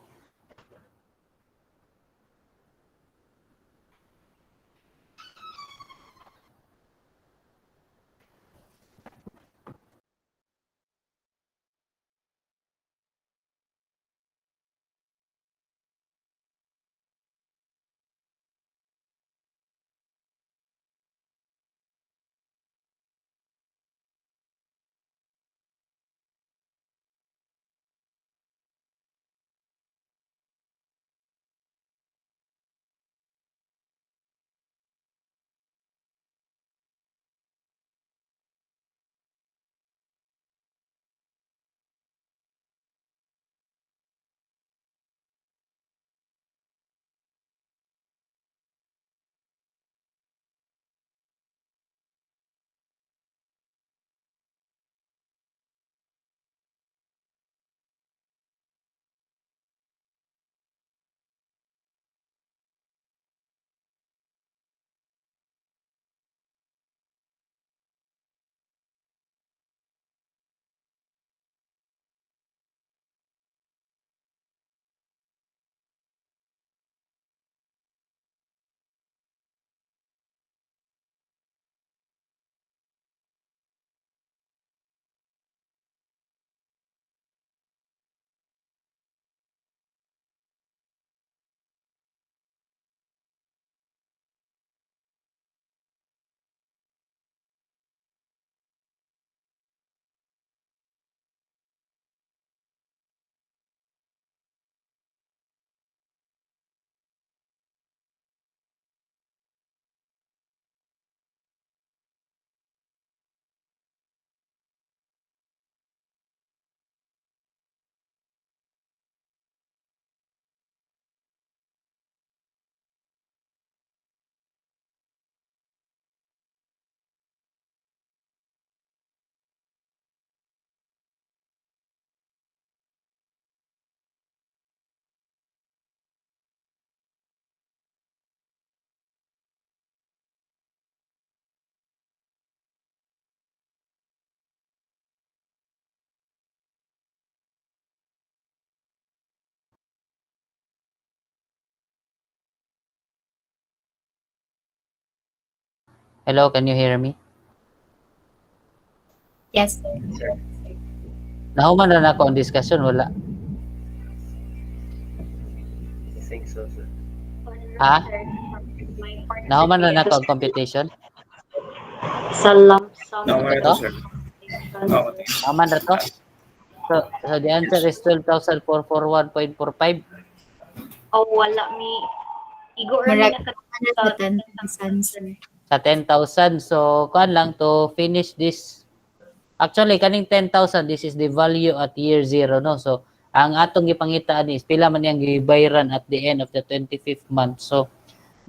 Hello, can you hear me? Yes, sir. Sir, Nahuman na ako ang discussion, wala. I think so, sir. Ha? Sir, my part, sir, Nahuman na kaya ako ang computation. sa lump sum Naman Ito? ito, sir. sir. Nahuman na to. So the answer is 12,441.45. Oh, wala mi. Igo Marag, na sa 10,000, sir. Sa 10,000. So, kuan lang to finish this. Actually, kaning 10,000, this is the value at year 0, no? So, ang atong gipangitaan is pila man yang gibayran at the end of the 25th month. So,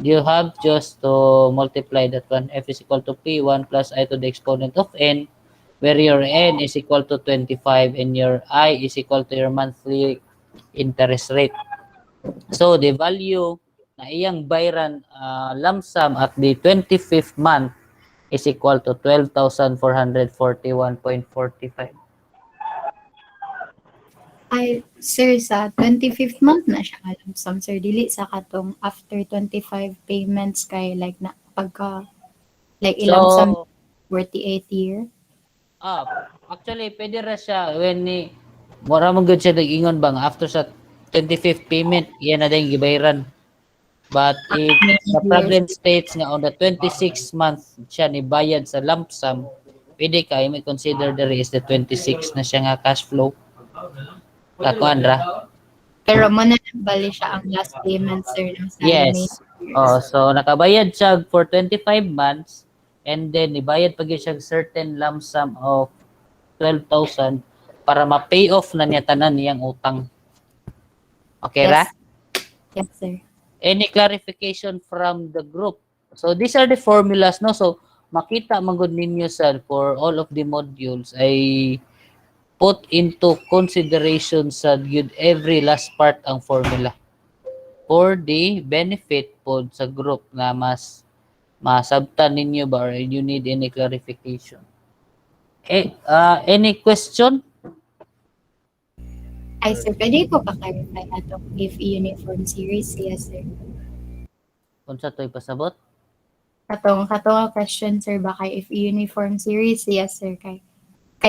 you have just to multiply that one. F is equal to P, 1 plus I to the exponent of N, where your N is equal to 25 and your I is equal to your monthly interest rate. So, the value na iyang bayran lump sum at the 25th month is equal to 12,441.45. Ay, sir, sa 25th month na siya alam sum, sir. Dili sa katong after 25 payments kay like na pagka like ilang sum So, 48 year. actually, pwede ra siya when ni mura mo good siya nag-ingon bang after sa 25th payment, iyan na din gibayran. But if Many the years. problem states nga on the 26th month siya ni bayad sa lump sum, pwede ka may consider there is the 26 na siya nga cash flow. Kakuan ra. Pero mo na bali siya ang last payment, sir, ng sa remaining Yes. years. So nakabayad siya for 25 months and then ibayad pa gyud siya certain lump sum of 12,000 para ma-pay off na niya tanan niyang utang. Okay ra? Yes. Yes, sir. Any clarification from the group? So these are the formulas, no? So makita man gud ninyo sir for all of the modules ay put into consideration sa gyud every last part ang formula for the benefit po sa group na mas masabtan ninyo ba or you need any clarification. Any question? Ay, sir, pwede ko pa-clarify atong if uniform series? Yes, sir. Unsa to'y pasabot? Katong ang question, sir, ba kay if uniform series? Yes, sir. Kay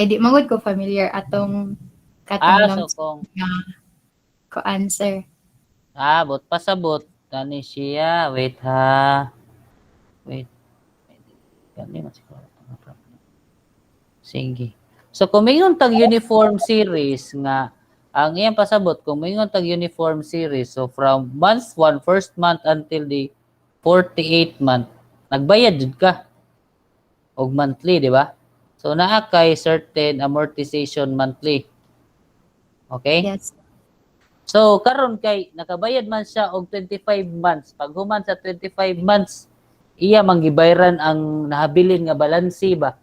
di magud ko familiar atong katong So lump kung nga ko answer. bot pasabot tani siya. Wait ha. Wait. Kani man siguro. Sige. So kung mayroon tag uniform series nga ang iyang pasabot kung mayroon tag uniform series so from month 1 first month until the 48th month nagbayad jud ka og monthly, di ba? So naa kay certain amortization monthly. Okay? Yes. So karon kay nakabayad man siya og 25 months. Pag human sa 25 months, iya manggibayran ang nahabilin nga balansi ba.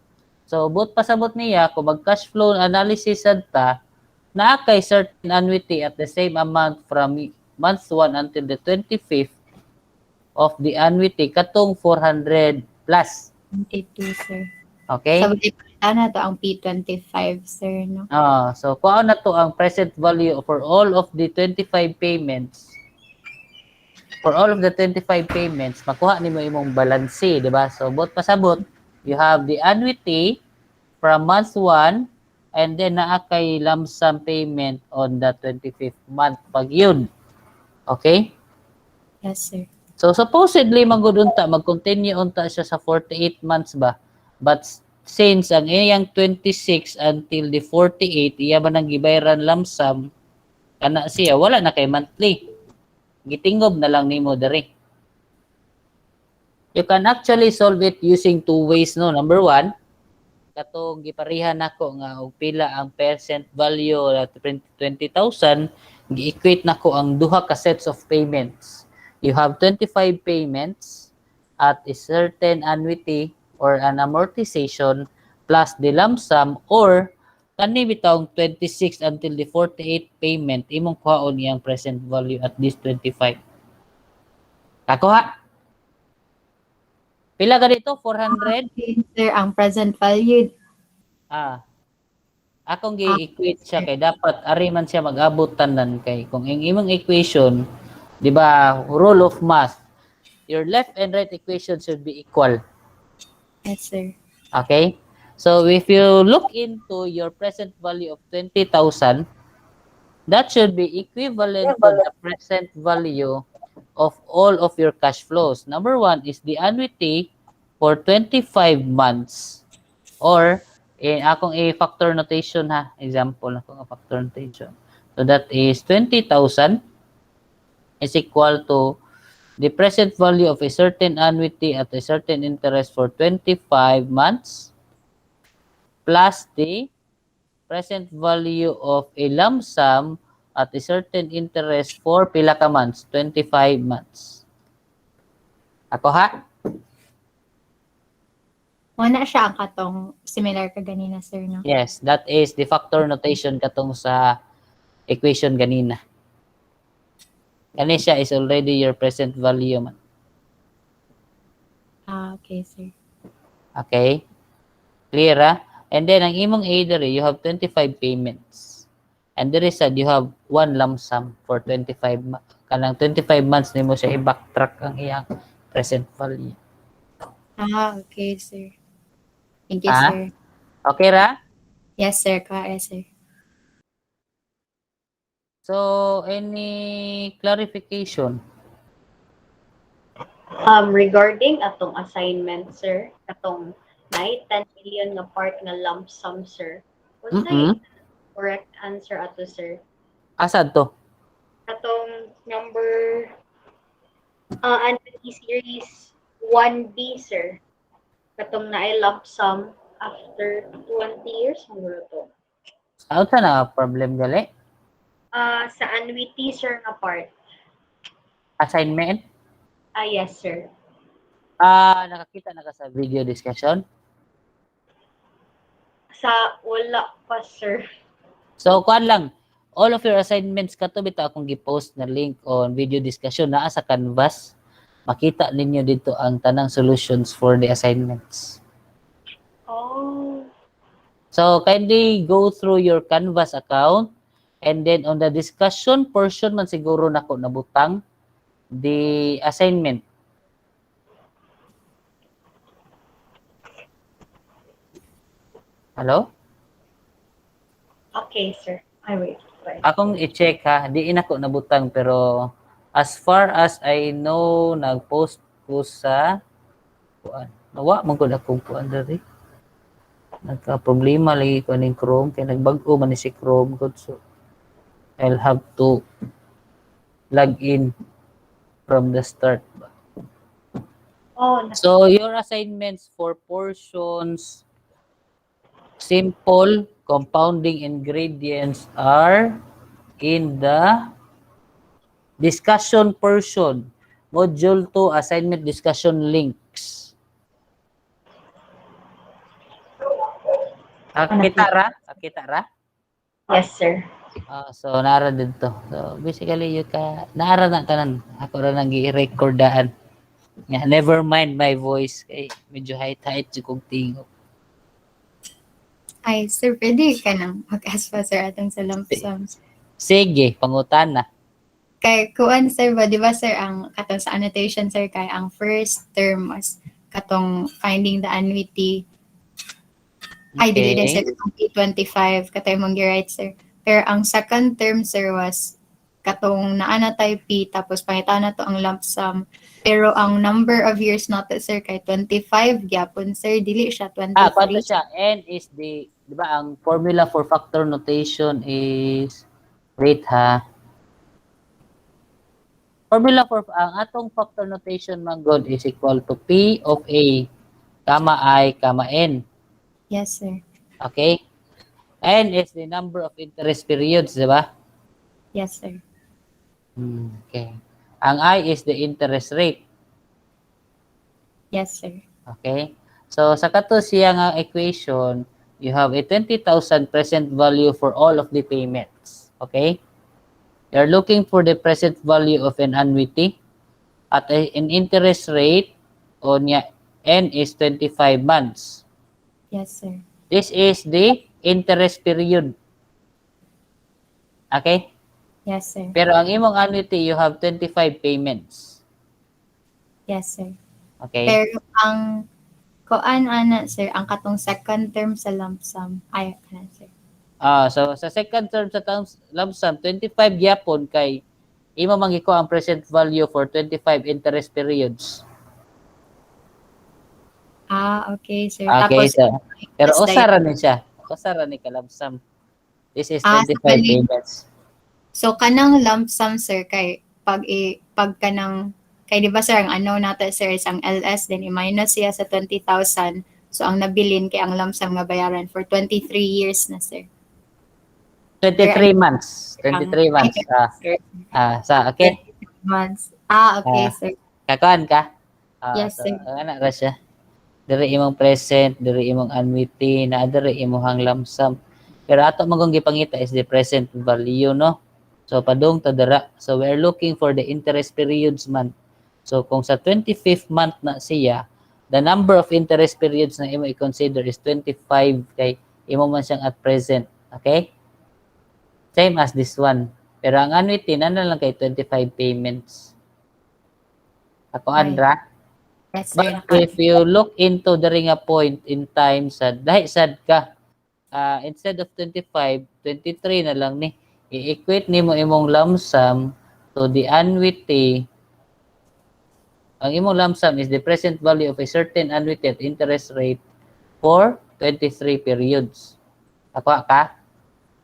So but pasabot niya kung mag cash flow analysis sad ta, naa kay certain annuity at the same amount from month 1 until the 25th of the annuity katong 400 plus. 22, sir. Okay? So, na to ang P25, sir, no? So kuha na to ang present value for all of the 25 payments. For all of the 25 payments, makuha nimo imong balanse, di ba? So both pasabot, you have the annuity from month 1 and then naa kay lump sum payment on the 25th month pag yun. Okay? Yes, sir. So supposedly magud unta mag-continue unta siya sa 48 months ba. But since ang iyang 26 until the 48 iya ba nang gibayran lump sum kana siya wala na kay monthly. Gitingob na lang nimo diri. You can actually solve it using two ways, no. Number one, katong giparihan nako nga og pila ang percent value at 20,000, gi-equate nako ang duha ka sets of payments. You have 25 payments at a certain annuity or an amortization plus the lump sum or kani bitawng 26 until the 48 payment imong kuhaon iyang present value at this 25. Kakuha. Pila ka dito? 400? Okay, sir, ang present value. Akong gi-equate siya kay dapat ari man siya mag-abot tanan kay kung ang imong equation, di ba, rule of math, your left and right equation should be equal. Yes, sir. Okay? So if you look into your present value of 20,000, that should be equivalent to the present value of all of your cash flows. Number one is the annuity for 25 months, or in akong a-factor notation ha, example akong a-factor notation. So that is 20,000 is equal to the present value of a certain annuity at a certain interest for 25 months plus the present value of a lump sum at a certain interest for pila ka months, 25 months. Ako ha? Wala siya ang katong similar ka ganina, sir, no? Yes, that is the factor notation katong sa equation ganina. Kani siya is already your present value man. Okay, sir. Okay? Clear ha? And then, ang imong either, you have 25 payments. And there is you have one lump sum for 25 kanang 25 months nimo siya i-backtrack ang iyang present value. Okay, sir. Thank you, Ha? sir. Okay ra? Yes, sir. Yes, sir. So, any clarification? Regarding atong assignment, sir, katong 10 million nga part nga lump sum, sir. Unsay correct answer ato, sir? Asad to? Katong number annuity series 1B, sir. Katong naay lump sum after 20 years siguro to. Ano na problem gali? Sa annuity, sir, nga part. Assignment? Yes, sir. Nakakita na ka sa video discussion? Sa wala pa, sir. So, kuan lang. All of your assignments kato bitaw akong gi-post na link on video discussion naa sa Canvas. Makita ninyo dito ang tanang solutions for the assignments. Oh. So, kindly go through your Canvas account and then on the discussion portion man siguro nako nabutang the assignment. Hello? Okay, sir. I wait. Akong i-check ha, di inako nabutang pero as far as I know nag-post ko sa kuan. Nawa man gud akong kuan diri. Nagka-problema lagi ko ning Chrome kay nagbag-o man ni si Chrome gud so I'll have to log in from the start. Oh, So your assignments for portions simple compounding ingredients are in the discussion portion. Module 2 assignment discussion links. Kita ra? yes, sir. So nara dito. So basically you ka nara na tanan. Ako ra nang gi-recordaan. Yeah, never mind my voice kay medyo height kong tingog. Ay, sir, pwede ka nang mag-ask pa, sir, atong sa lump sum. Sige, pangutana. Kay kuan, sir, ba, di ba, sir, ang katong sa annotation, sir, kay ang first term was katong finding the annuity. Ay, dili din, sir, katong P25, katay mong gi-write, sir. Pero ang second term, sir, was katong naana tayo P, tapos pangitaan na to ang lump sum. Pero ang number of years nato, sir, kay 25, gyapon, sir, dili siya 23. Kwanto siya? N is di ba, ang formula for factor notation is, wait ha. Formula for, ang atong factor notation man god is equal to P of A, comma I, comma N. Yes, sir. Okay? N is the number of interest periods, di ba? Yes, sir. Okay. Ang I is the interest rate. Yes, sir. Okay? So, sa kato siya nga equation, you have a 20,000 present value for all of the payments. Okay? You're looking for the present value of an annuity at an interest rate on N is 25 months. Yes, sir. This is the interest period. Okay? Yes, sir. Pero ang imong annuity, you have 25 payments. Yes, sir. Okay? Pero ang Koan ana sir ang katong second term sa lump sum. Ay kana sir. So sa second term sa lump sum 25 gyapon kay imo mangiko ang present value for 25 interest periods. Okay sir. Okay, Tapos so pero plus usa ra ni siya. Usa ra ni ka lump sum. This is sa 25 bali. payments. So kanang lump sum sir kay pag kanang kay di ba sir ang ano nato sir isang LS then i-minus siya sa 20,000. So ang nabilin kay ang lump sum nga bayaran for 23 years na sir. 23 months. Ang 23 months. sir. Okay. 23 months. Okay Ah, sir. kakuan ka? Yes So sir. ana ra siya. Diri imong present, diri imong annuity, na diri imong lump sum. Pero ato magong gipangita is the present value, no? So padung ta dira. So we're looking for the interest periods month. So kung sa 25th month na siya, the number of interest periods na imo i-consider is 25 kay imo man siyang at present. Okay? Same as this one. Pero ang annuity na lang kay 25 payments. Ako Ay. Andra. Yes sir. But if you look into the ring a point in time sa dahil sad ka, instead of 25, 23 na lang ni. I-equate nimo imong lump sum to the annuity. Ang imong lump sum is the present value of a certain annuity at interest rate for 23 periods. Ako ka?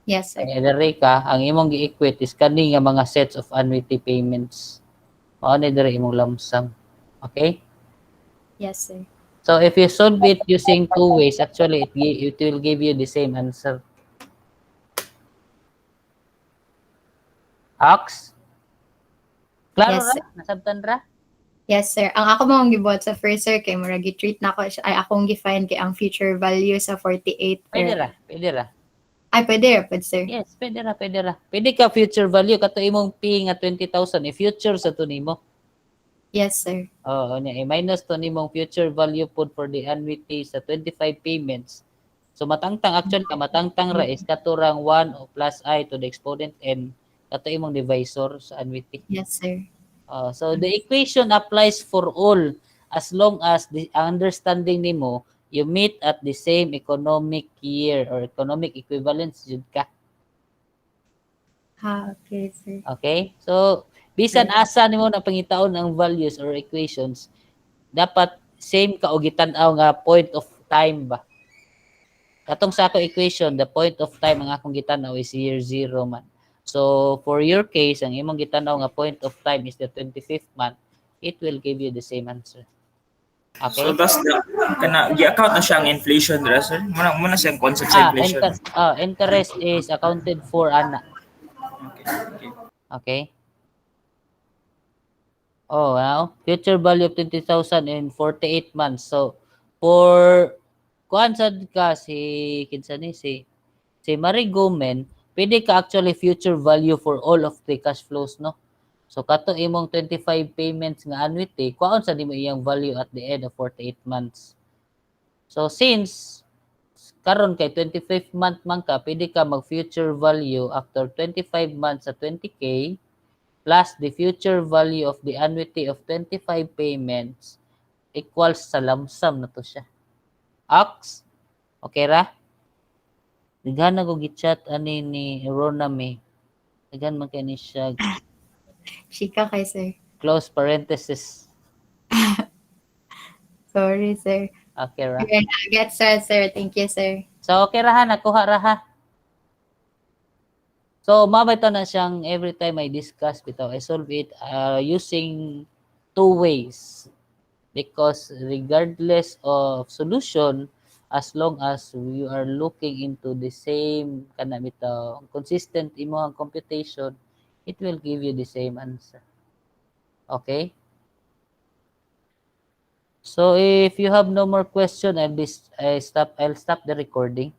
Yes sir. Kaya diri ka, ang imong gi-equate is kani nga mga sets of annuity payments. Mao ni diri imong lump sum. Okay? Yes sir. So if you solve it using two ways, actually it will give you the same answer. Ox? Klaro Yes, ra? sir. Nasabtan ra? Yes sir. Ang ako mong gibuhat sa first sir kay murag gi-treat na ko siya ay akong gi-find kay ang future value sa 48 Pwede or ra, pwede ra. ay pwede ra pud sir. Yes, pwede ra, pwede ra. Pwede ka future value kato imong P nga 20,000 future sa to nimo. Yes sir. Oo, nya i-minus to nimong future value pod for the annuity sa 25 payments. So matangtang actually matangtang ra is katurang 1 o plus I to the exponent n kato imong divisor sa annuity. Yes sir. So the equation applies for all as long as the understanding nimo you meet at the same economic year or economic equivalence jud ka. Okay sir. Okay? So bisan asa nimo na pangitaon ang values or equations, dapat same ka og gitan-aw nga point of time ba. Katong sa ako equation, the point of time ang akong gitan-aw is year 0 man. So for your case, ang imong gitan-aw nga point of time is the 25th month, it will give you the same answer. Okay? So that's the gi-account na siya ang inflation dira sir. Muna siyang concept sa inflation. Interest is accounted for ana. Okay. Okay? Now, future value of 20,000 in 48 months. So, for kuan sad ka kinsa ni si Marie Gomen, pwede ka actually future value for all of the cash flows, no? So, kato imong 25 payments nga annuity, kuan sa nimo iyang value at the end of 48 months. So, since karon kay 25th month man ka, pwede ka mag future value after 25 months sa 20K plus the future value of the annuity of 25 payments equals sa lump sum na to siya. Ox? Okay ra? Daghan na ko gichat ani ni Rona May. Daghan man kay ni siya Chika kay sir. close parenthesis. Sorry sir. Okay ra? Get sir. Thank you sir. So okay ra ha, nakuha ra ha. So mabay na siyang every time I discuss bitaw I solve it using two ways. Because regardless of solution, as long as you are looking into the same kana bitaw consistent imo ang computation, it will give you the same answer. Okay? So if you have no more question, I'll stop the recording.